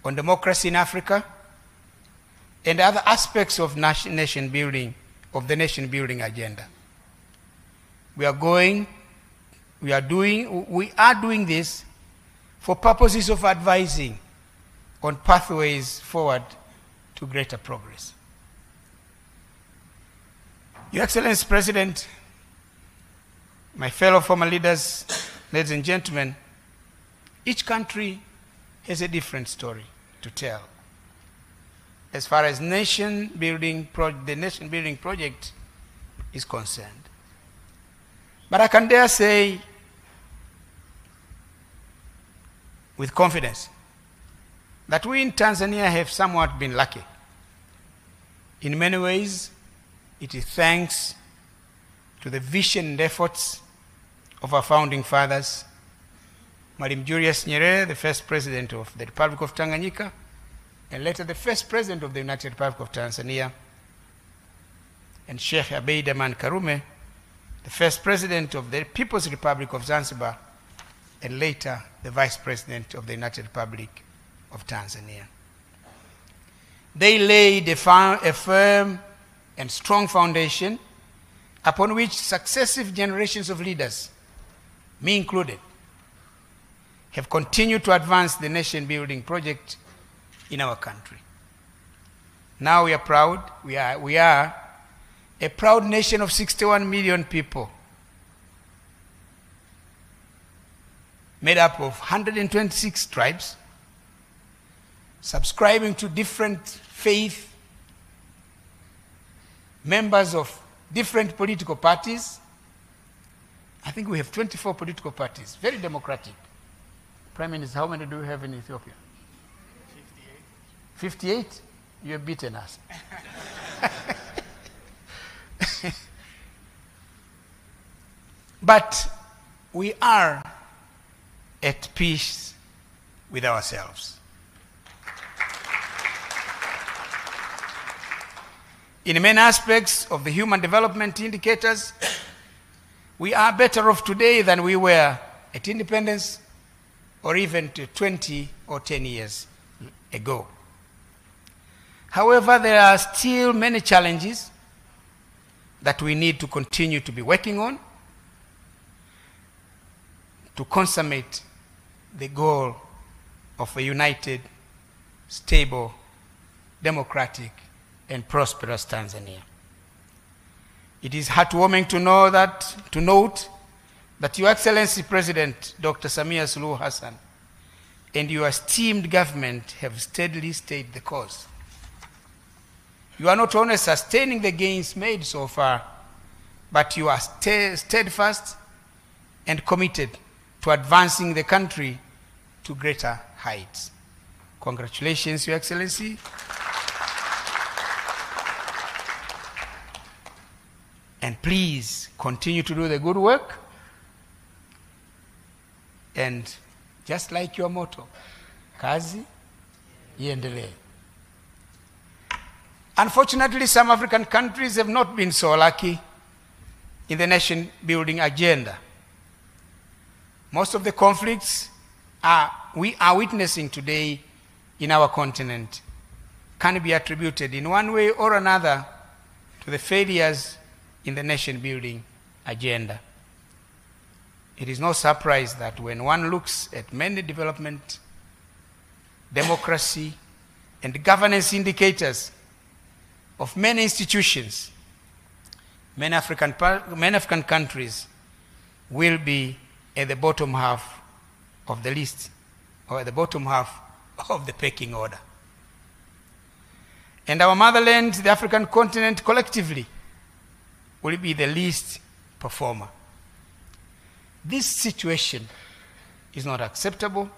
On democracy in Africa and other aspects of nation building, of the nation building agenda. We are doing this for purposes of advising on pathways forward to greater progress. Your Excellency President, my fellow former leaders, ladies and gentlemen, each country has a different story to tell as far as the nation building project is concerned. But I can dare say with confidence that we in Tanzania have somewhat been lucky. In many ways, it is thanks to the vision and efforts of our founding fathers, Mwalimu Julius Nyerere, the first president of the Republic of Tanganyika, and later the first president of the United Republic of Tanzania, and Sheikh Abeid Aman Karume, the first president of the People's Republic of Zanzibar, and later the vice president of the United Republic of Tanzania. They laid a firm and strong foundation upon which successive generations of leaders, me included, have continued to advance the nation-building project in our country. Now we are proud. We are a proud nation of 61 million people, made up of 126 tribes, subscribing to different faith, members of different political parties. I think we have 24 political parties, very democratic. Prime Minister, how many do we have in Ethiopia? 58. 58? You have beaten us. But we are at peace with ourselves. In many aspects of the human development indicators, we are better off today than we were at independence or even 20 or 10 years ago. However, there are still many challenges that we need to continue to be working on to consummate the goal of a united, stable, democratic, and prosperous Tanzania. It is heartwarming to note that Your Excellency President Dr. Samia Suluhu Hassan and your esteemed government have steadily stayed the course. You are not only sustaining the gains made so far, but you are steadfast and committed to advancing the country to greater heights. Congratulations, Your Excellency. And please continue to do the good work. And just like your motto, kazi iendelee. Unfortunately, some African countries have not been so lucky in the nation-building agenda. Most of the conflicts we are witnessing today in our continent can be attributed in one way or another to the failures in the nation-building agenda. It is no surprise that when one looks at many development, democracy, and governance indicators of many institutions, many African countries will be at the bottom half of the list, or at the bottom half of the pecking order. And our motherland, the African continent, collectively will be the least performer. This situation is not acceptable.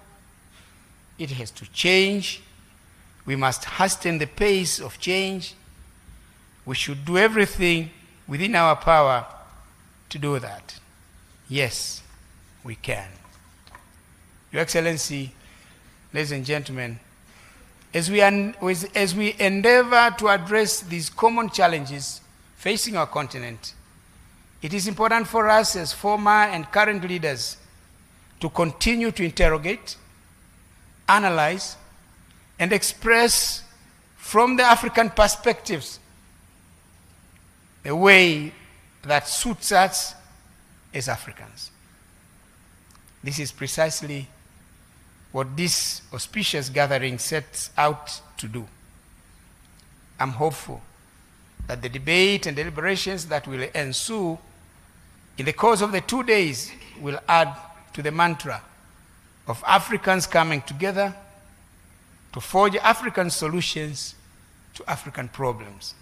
It has to change. We must hasten the pace of change. We should do everything within our power to do that. Yes, we can. Your Excellency, ladies and gentlemen, as we endeavor to address these common challenges facing our continent, it is important for us as former and current leaders to continue to interrogate, analyze, and express from the African perspectives the way that suits us as Africans. This is precisely what this auspicious gathering sets out to do. I'm hopeful that the debate and deliberations that will ensue in the course of the 2 days will add to the mantra of Africans coming together to forge African solutions to African problems.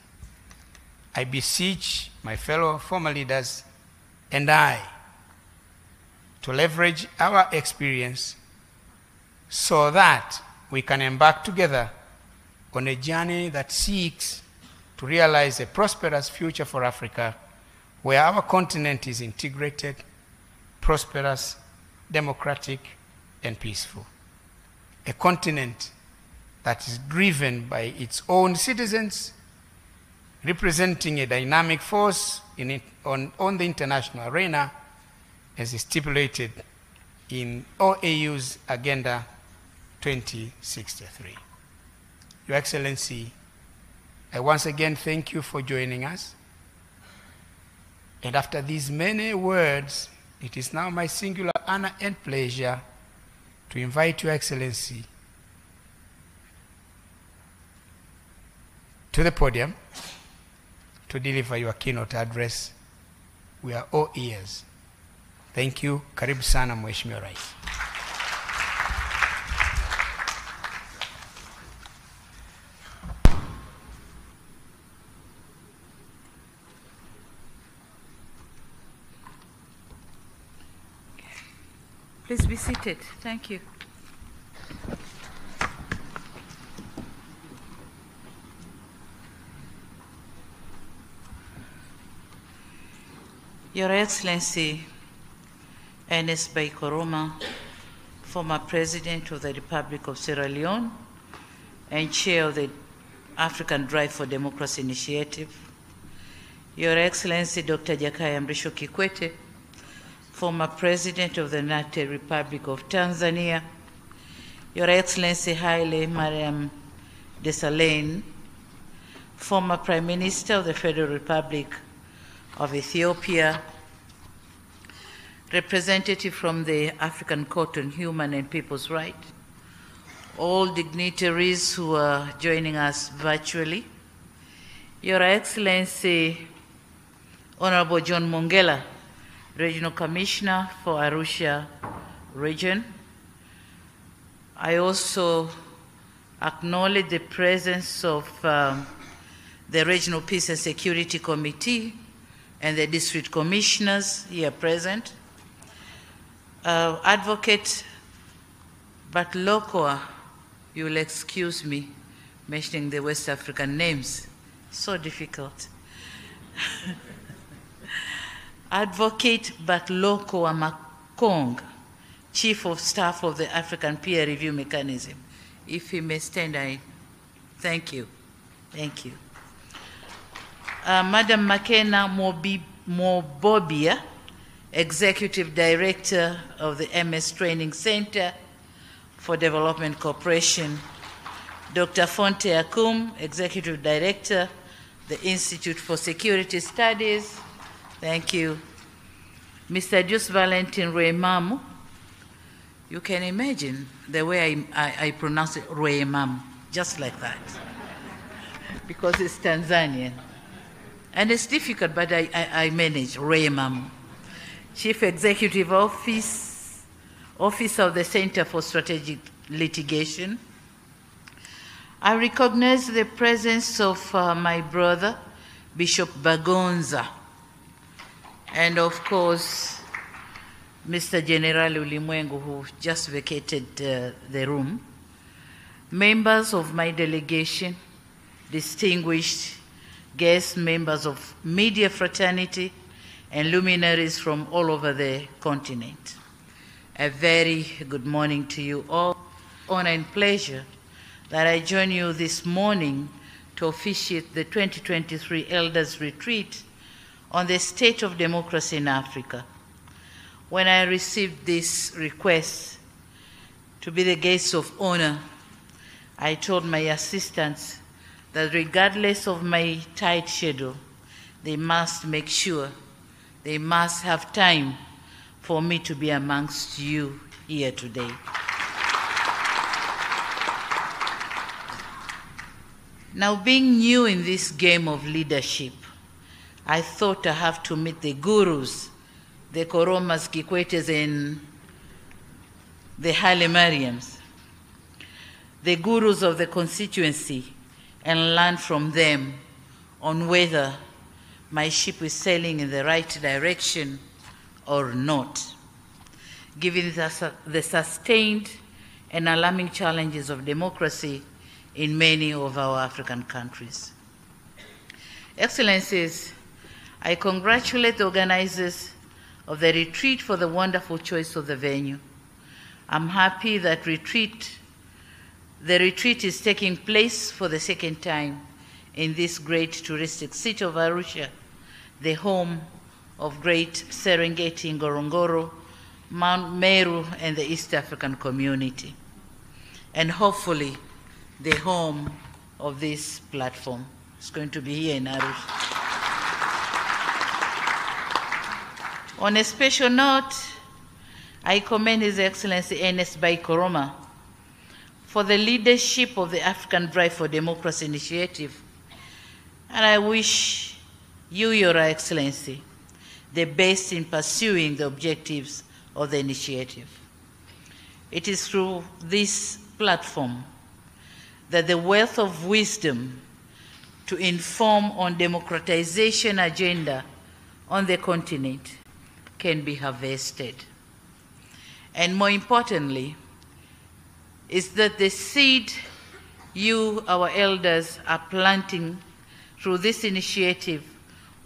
I beseech my fellow former leaders and I to leverage our experience so that we can embark together on a journey that seeks to realize a prosperous future for Africa, where our continent is integrated, prosperous, democratic, and peaceful. A continent that is driven by its own citizens, representing a dynamic force on the international arena, as is stipulated in OAU's Agenda 2063. Your Excellency, I once again thank you for joining us. And after these many words, it is now my singular honor and pleasure to invite Your Excellency to the podium to deliver your keynote address. We are all ears. Thank you. Karibu sana Mheshimiwa Rais. Please be seated. Thank you. Your Excellency, Ernest Bai Koroma, former President of the Republic of Sierra Leone and Chair of the African Drive for Democracy Initiative, Your Excellency Dr. Jakaya Mrisho Kikwete, former President of the United Republic of Tanzania, Your Excellency Haile Mariam Desalegn, former Prime Minister of the Federal Republic of Ethiopia, representative from the African Court on Human and People's Rights, all dignitaries who are joining us virtually, Your Excellency Honorable John Mongela, Regional Commissioner for Arusha Region. I also acknowledge the presence of the Regional Peace and Security Committee and the district commissioners here present. Advocate Batlokoa, you will excuse me mentioning the West African names, so difficult. Advocate Batlokoa Makong, Chief of Staff of the African Peer Review Mechanism. If he may stand, I thank you. Thank you. Madam Makena Mobobia, Executive Director of the MS Training Center for Development Cooperation, Dr. Fonte Akum, Executive Director, the Institute for Security Studies. Thank you. Mr. Jus Valentin Ruemamu. You can imagine the way I pronounce it, Ruemamu, just like that, because it's Tanzanian. And it's difficult, but I manage, Ruemamu. Chief Executive Officer of the Center for Strategic Litigation. I recognize the presence of my brother, Bishop Bagonza, and of course, Mr. General Ulimwengu, who just vacated the room, members of my delegation, distinguished guests, members of media fraternity, and luminaries from all over the continent. A very good morning to you all. Honor and pleasure that I join you this morning to officiate the 2023 Elders Retreat on the state of democracy in Africa. When I received this request to be the guest of honor, I told my assistants that regardless of my tight schedule, they must make sure, they must have time for me to be amongst you here today. Now, being new in this game of leadership, I thought I have to meet the gurus, the Koromas, Kikwetes, and the Haile Mariams, the gurus of the constituency, and learn from them on whether my ship is sailing in the right direction or not, given the sustained and alarming challenges of democracy in many of our African countries. Excellencies, I congratulate the organizers of the retreat for the wonderful choice of the venue. I'm happy that the retreat is taking place for the second time in this great touristic city of Arusha, the home of great Serengeti, Ngorongoro, Mount Meru, and the East African community, and hopefully the home of this platform. It's going to be here in Arusha. On a special note, I commend His Excellency Ernest Bai Koroma for the leadership of the African Drive for Democracy initiative, and I wish you, Your Excellency, the best in pursuing the objectives of the initiative. It is through this platform that the wealth of wisdom to inform on democratization agenda on the continent can be harvested. And more importantly, is that the seed you, our elders, are planting through this initiative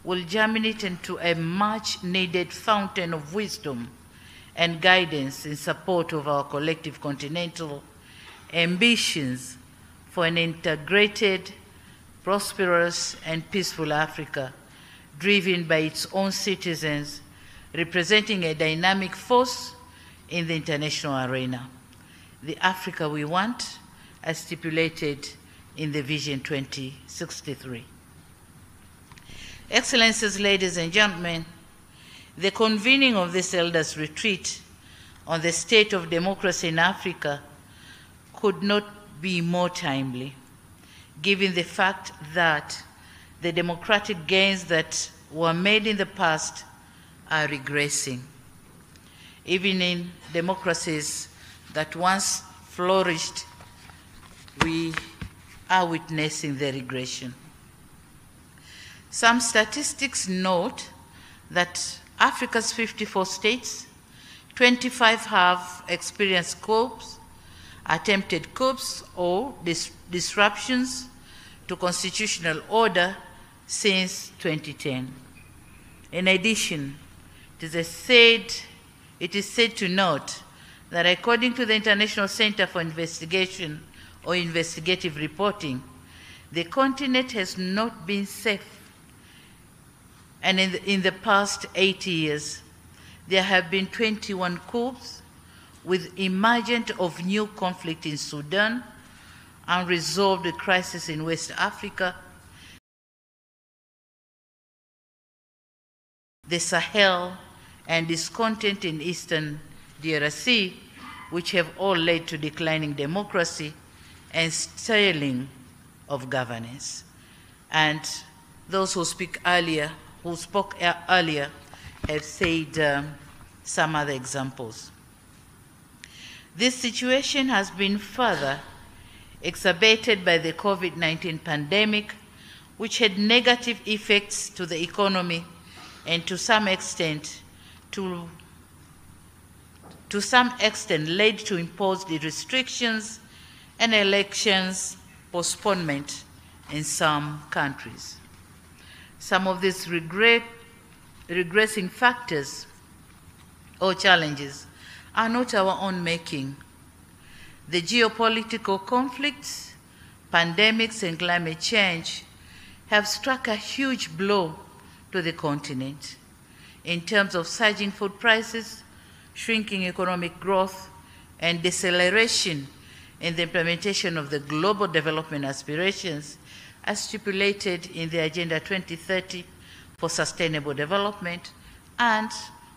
will germinate into a much needed fountain of wisdom and guidance in support of our collective continental ambitions for an integrated, prosperous, and peaceful Africa, driven by its own citizens, representing a dynamic force in the international arena. The Africa we want, as stipulated in the Vision 2063. Excellencies, ladies and gentlemen, the convening of this Elders Retreat on the state of democracy in Africa could not be more timely, given the fact that the democratic gains that were made in the past are regressing. Even in democracies that once flourished, we are witnessing the regression. Some statistics note that Africa's 54 states, 25 have experienced coups, attempted coups, or disruptions to constitutional order since 2010. In addition, it is said to note that according to the International Center for Investigation or Investigative Reporting, the continent has not been safe. And in the past 80 years, there have been 21 coups, with emergence of new conflict in Sudan, unresolved crisis in West Africa, the Sahel, and discontent in Eastern DRC, which have all led to declining democracy and stalling of governance. And those who spoke earlier have said some other examples. This situation has been further exacerbated by the COVID-19 pandemic, which had negative effects to the economy and to some extent led to imposed restrictions and elections postponement in some countries. Some of these regressing factors or challenges are not our own making. The geopolitical conflicts, pandemics, and climate change have struck a huge blow to the continent in terms of surging food prices, shrinking economic growth, and deceleration in the implementation of the global development aspirations as stipulated in the Agenda 2030 for Sustainable Development and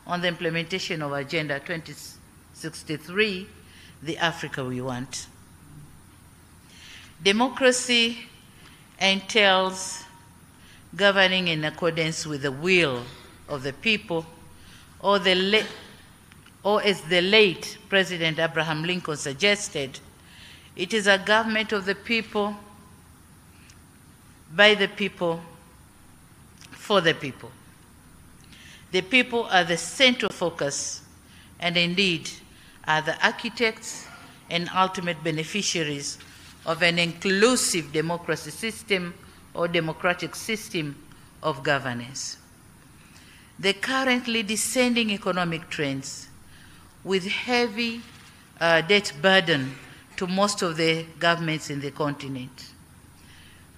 on the implementation of Agenda 2063, the Africa we want. Democracy entails governing in accordance with the will of the people, or as the late President Abraham Lincoln suggested, it is a government of the people, by the people, for the people. The people are the central focus and indeed are the architects and ultimate beneficiaries of an inclusive democracy system or democratic system of governance. The currently descending economic trends with heavy debt burden to most of the governments in the continent,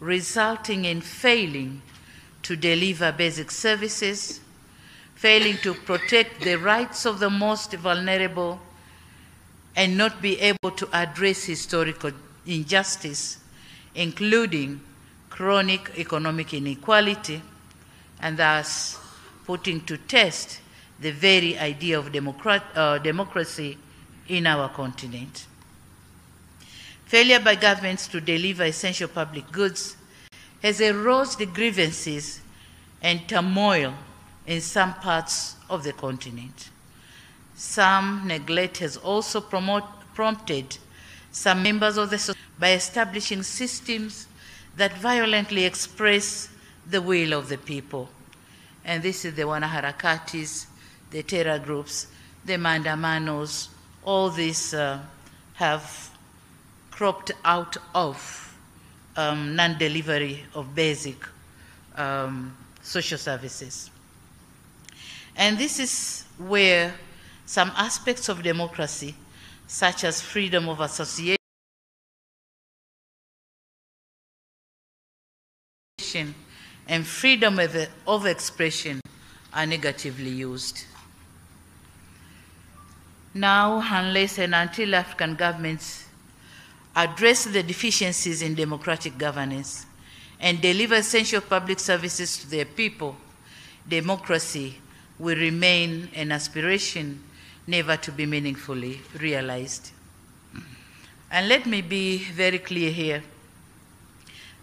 resulting in failing to deliver basic services, failing to protect the rights of the most vulnerable, and not be able to address historical injustice, including chronic economic inequality, and thus putting to test the very idea of democracy in our continent. Failure by governments to deliver essential public goods has eroded grievances and turmoil in some parts of the continent. Some neglect has also prompted some members of the society by establishing systems that violently express the will of the people. And this is the wanaharakatis, the terror groups, the mandamanos, all these have cropped out of non-delivery of basic social services. And this is where some aspects of democracy, such as freedom of association and freedom of expression, are negatively used. Now, unless and until African governments address the deficiencies in democratic governance and deliver essential public services to their people, democracy will remain an aspiration never to be meaningfully realized. And let me be very clear here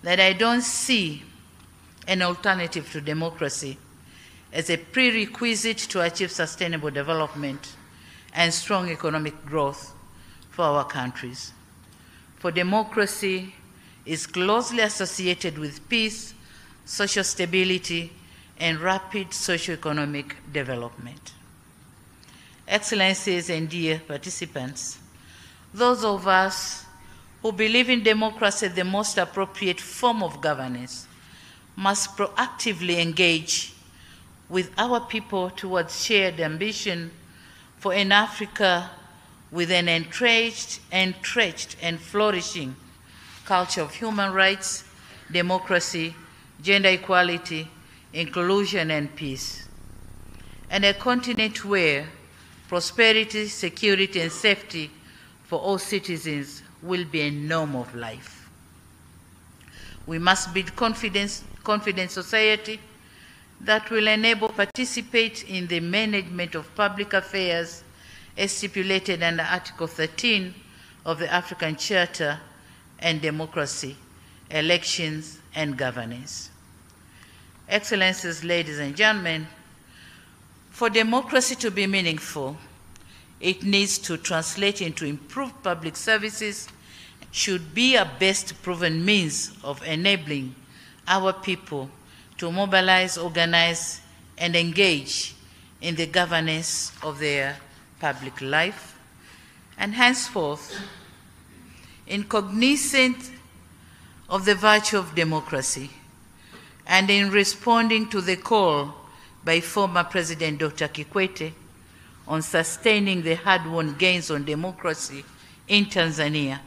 that I don't see an alternative to democracy as a prerequisite to achieve sustainable development and strong economic growth for our countries. For democracy is closely associated with peace, social stability, and rapid socio-economic development. Excellencies and dear participants, those of us who believe in democracy as the most appropriate form of governance must proactively engage with our people towards shared ambition for an Africa with an entrenched, and flourishing culture of human rights, democracy, gender equality, inclusion, and peace. and a continent where prosperity, security, and safety for all citizens will be a norm of life. We must build confident society that will enable participate in the management of public affairs as stipulated under Article 13 of the African Charter and Democracy, Elections and Governance. Excellencies, ladies and gentlemen, for democracy to be meaningful, it needs to translate into improved public services, should be a best proven means of enabling our people to mobilize, organize, and engage in the governance of their public life. And henceforth, in cognizance of the virtue of democracy, and in responding to the call by former President Dr. Kikwete on sustaining the hard-won gains on democracy in Tanzania,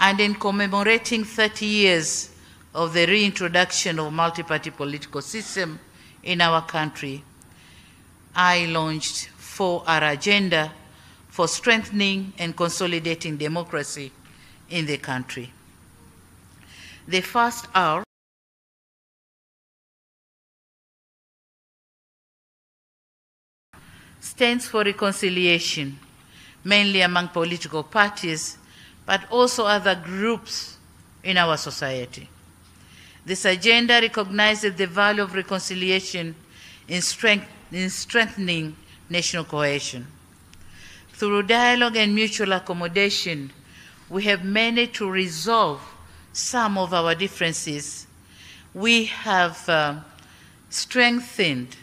and in commemorating 30 years of the reintroduction of multi-party political system in our country, I launched 4R agenda for strengthening and consolidating democracy in the country. The first R stands for reconciliation, mainly among political parties, but also other groups in our society. This agenda recognizes the value of reconciliation in strengthening national cohesion. Through dialogue and mutual accommodation, we have managed to resolve some of our differences. We have strengthened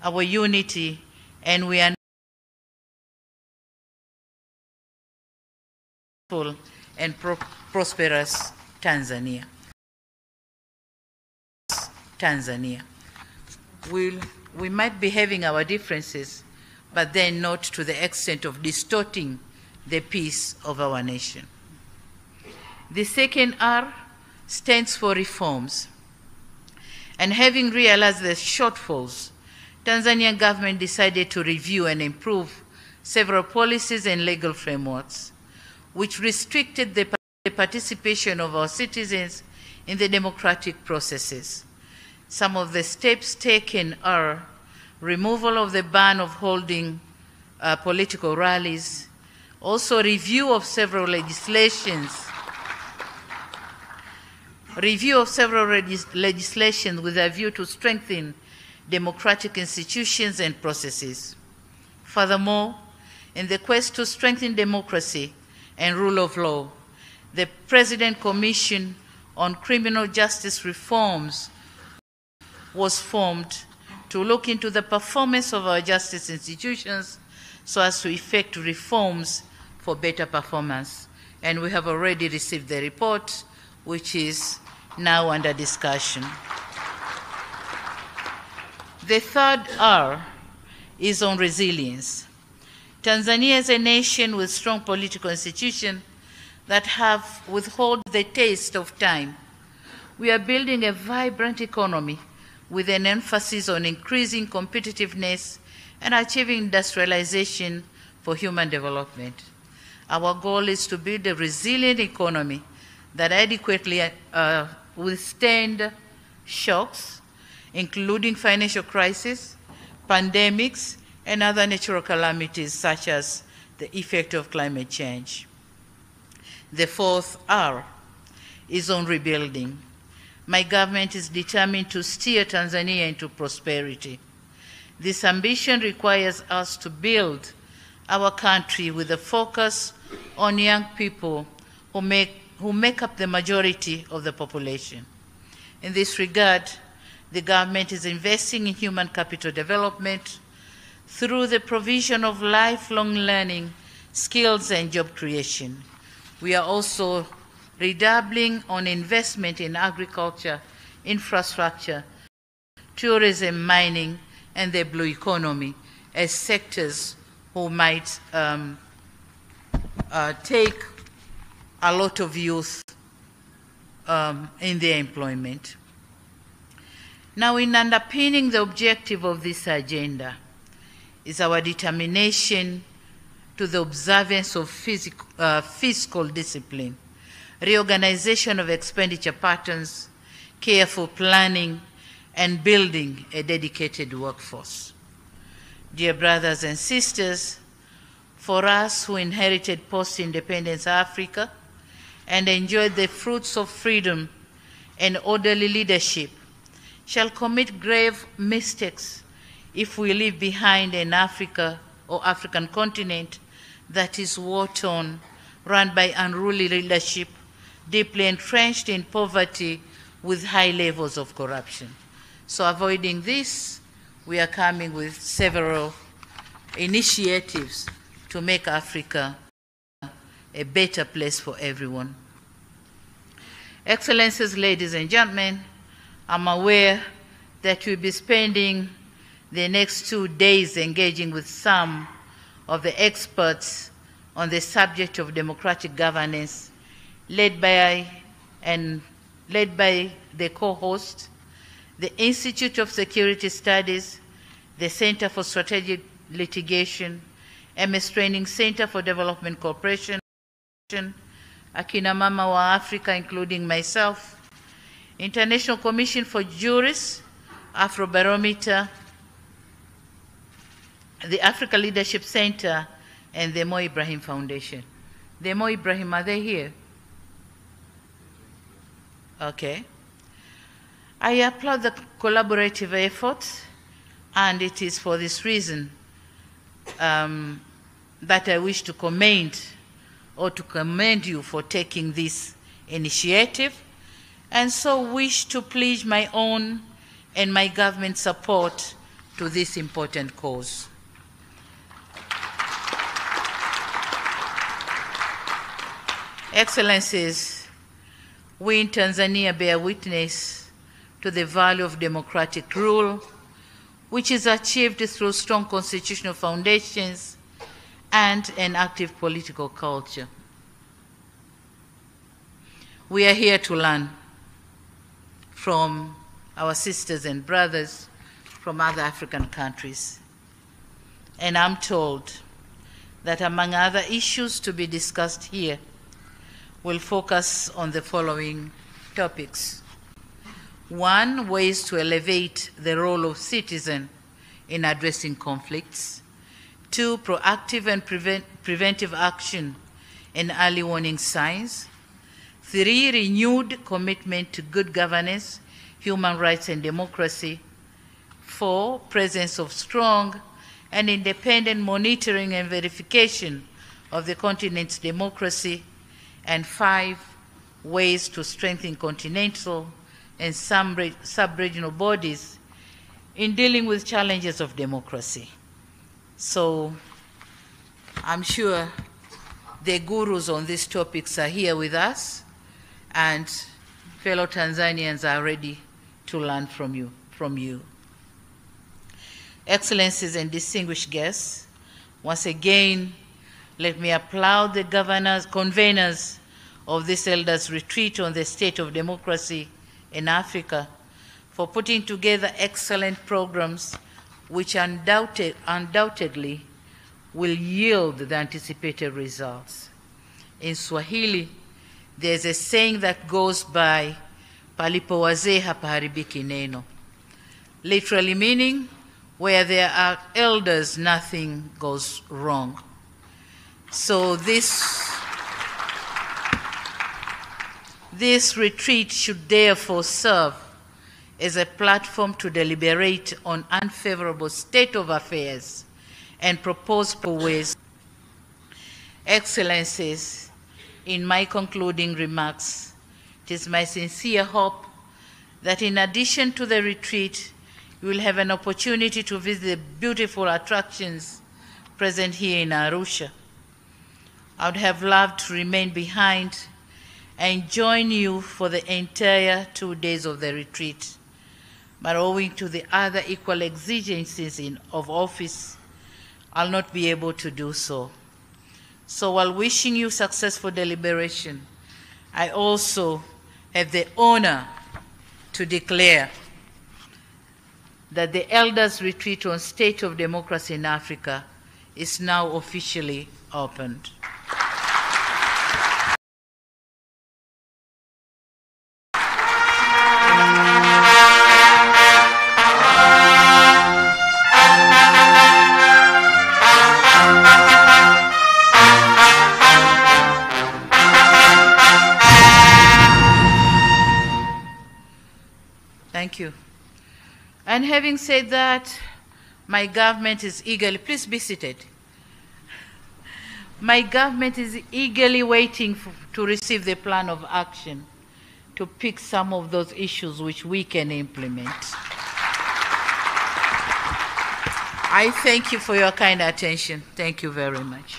our unity, and we are and prosperous Tanzania. We might be having our differences, but then not to the extent of distorting the peace of our nation. The second R stands for reforms. And having realized the shortfalls, Tanzanian government decided to review and improve several policies and legal frameworks, which restricted the participation of our citizens in the democratic processes. Some of the steps taken are removal of the ban of holding political rallies, also review of several legislations with a view to strengthen democratic institutions and processes. Furthermore, in the quest to strengthen democracy and rule of law, the President Commission on Criminal Justice Reforms was formed to look into the performance of our justice institutions so as to effect reforms for better performance. And we have already received the report, which is now under discussion. The third R is on resilience. Tanzania is a nation with strong political institutions that have withheld the taste of time. We are building a vibrant economy with an emphasis on increasing competitiveness and achieving industrialization for human development. Our goal is to build a resilient economy that adequately withstand shocks, including financial crisis, pandemics, and other natural calamities such as the effect of climate change. The fourth R is on rebuilding. My government is determined to steer Tanzania into prosperity. This ambition requires us to build our country with a focus on young people who make up the majority of the population. In this regard, the government is investing in human capital development through the provision of lifelong learning, skills, and job creation. We are also redoubling on investment in agriculture, infrastructure, tourism, mining, and the blue economy as sectors who might take a lot of youth in their employment. Now, in underpinning the objective of this agenda is our determination to the observance of fiscal discipline, reorganization of expenditure patterns, careful planning, and building a dedicated workforce. Dear brothers and sisters, for us who inherited post-independence Africa and enjoyed the fruits of freedom and orderly leadership, shall commit grave mistakes if we leave behind an Africa or African continent that is war-torn, run by unruly leadership, deeply entrenched in poverty with high levels of corruption. So avoiding this, we are coming with several initiatives to make Africa a better place for everyone. Excellencies, ladies and gentlemen, I'm aware that we'll be spending the next 2 days engaging with some of the experts on the subject of democratic governance, led by the co-host, the Institute of Security Studies, the Center for Strategic Litigation, MS Training Center for Development Cooperation, Akina Mama wa Africa, including myself, International Commission for Jurists, Afrobarometer, the Africa Leadership Center, and the Mo Ibrahim Foundation. The Mo Ibrahim, are they here? Okay. I applaud the collaborative efforts, and it is for this reason that I wish to commend you for taking this initiative, and so wish to pledge my own and my government's support to this important cause. Excellencies, we in Tanzania bear witness to the value of democratic rule, which is achieved through strong constitutional foundations and an active political culture. We are here to learn from our sisters and brothers from other African countries. And I'm told that among other issues to be discussed here, we'll focus on the following topics. 1, ways to elevate the role of citizen in addressing conflicts. 2, proactive and preventive action and early warning signs. 3, renewed commitment to good governance, human rights, and democracy. 4, presence of strong and independent monitoring and verification of the continent's democracy. And 5, ways to strengthen continental and sub-regional bodies in dealing with challenges of democracy. So I'm sure the gurus on these topics are here with us, and fellow Tanzanians are ready to learn from you. Excellencies and distinguished guests, once again, let me applaud the conveners of this elders' retreat on the state of democracy in Africa for putting together excellent programs which undoubtedly will yield the anticipated results. In Swahili, there's a saying that goes by, palipo wazee hapaharibiki neno, literally meaning, where there are elders, nothing goes wrong. So this retreat should therefore serve as a platform to deliberate on unfavorable state of affairs and propose ways. Excellencies, in my concluding remarks, it is my sincere hope that in addition to the retreat, you will have an opportunity to visit the beautiful attractions present here in Arusha. I would have loved to remain behind and join you for the entire 2 days of the retreat, but owing to the other equal exigencies of office, I'll not be able to do so. So while wishing you successful deliberation, I also have the honor to declare that the Elders Retreat on State of Democracy in Africa is now officially opened. Thank you. And having said that, my government is eagerly, please be seated. My government is eagerly waiting to receive the plan of action to pick some of those issues which we can implement. I thank you for your kind attention. Thank you very much.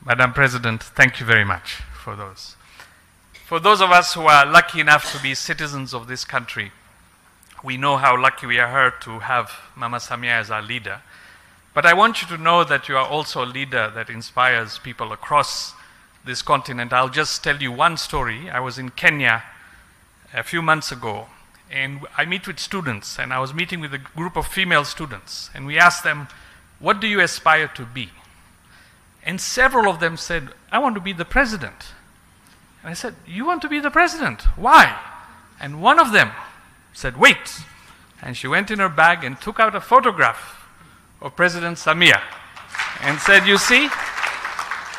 Madam President, thank you very much for those. For those of us who are lucky enough to be citizens of this country, we know how lucky we are to have Mama Samia as our leader. But I want you to know that you are also a leader that inspires people across this continent. I'll just tell you one story. I was in Kenya a few months ago, and I meet with students, and I was meeting with a group of female students, and we asked them, what do you aspire to be? And several of them said, I want to be the president. And I said, you want to be the president? Why? And one of them said, wait. And she went in her bag and took out a photograph of President Samia and said, you see,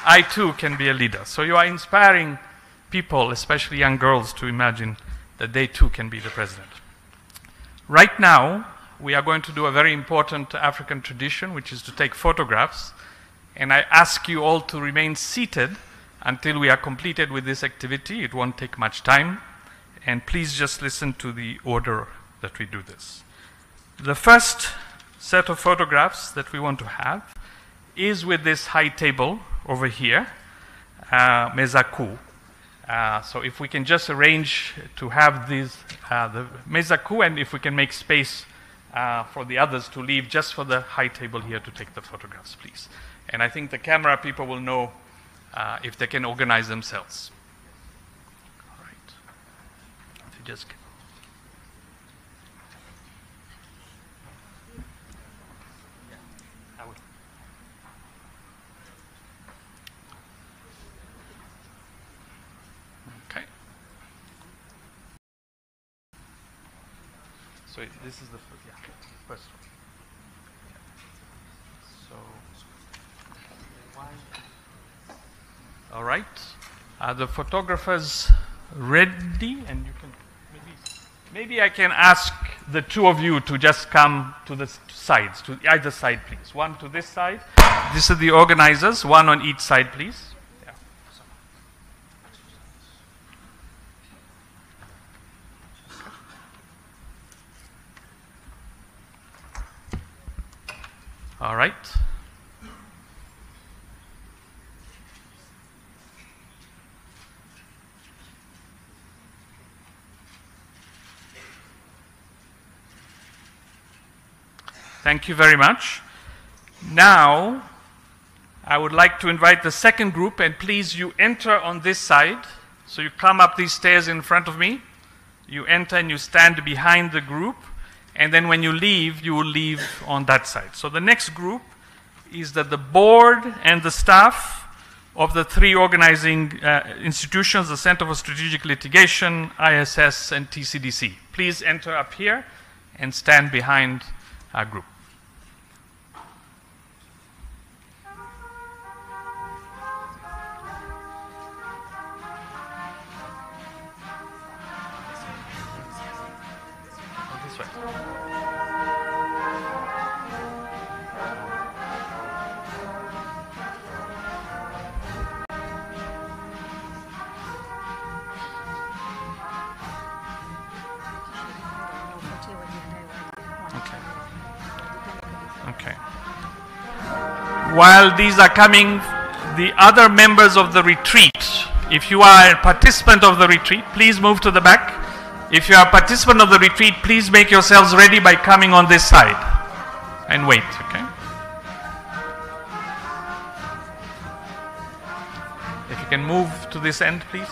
I too can be a leader. So you are inspiring people, especially young girls, to imagine that they too can be the president. Right now, we are going to do a very important African tradition, which is to take photographs. And I ask you all to remain seated until we are completed with this activity. It won't take much time. And please just listen to the order that we do this. The first set of photographs that we want to have is with this high table over here, meza kuu. So if we can just arrange to have these, the meza kuu, and if we can make space for the others to leave just for the high table here to take the photographs, please. And I think the camera people will know if they can organize themselves. All right. If you just I will. Okay. So this is the first one. All right. Are the photographers ready? And you can maybe I can ask the two of you to just come to the sides, to either side, please. One to this side. This is the organizers. One on each side, please. Yeah. All right. Thank you very much. Now, I would like to invite the second group, and please, you enter on this side. So you come up these stairs in front of me. You enter and you stand behind the group, and then when you leave, you will leave on that side. So the next group is that the board and the staff of the three organizing institutions, the Center for Strategic Litigation, ISS, and TCDC. Please enter up here and stand behind our group. while these are coming, the other members of the retreat, if you are a participant of the retreat, please move to the back. If you are a participant of the retreat, please make yourselves ready by coming on this side and wait, okay? If you can move to this end, please.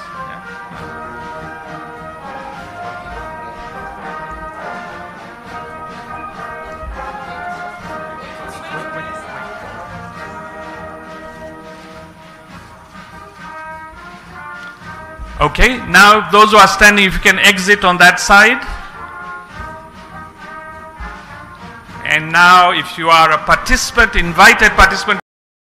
Okay, now those who are standing, if you can exit on that side. And now if you are a participant, invited participant,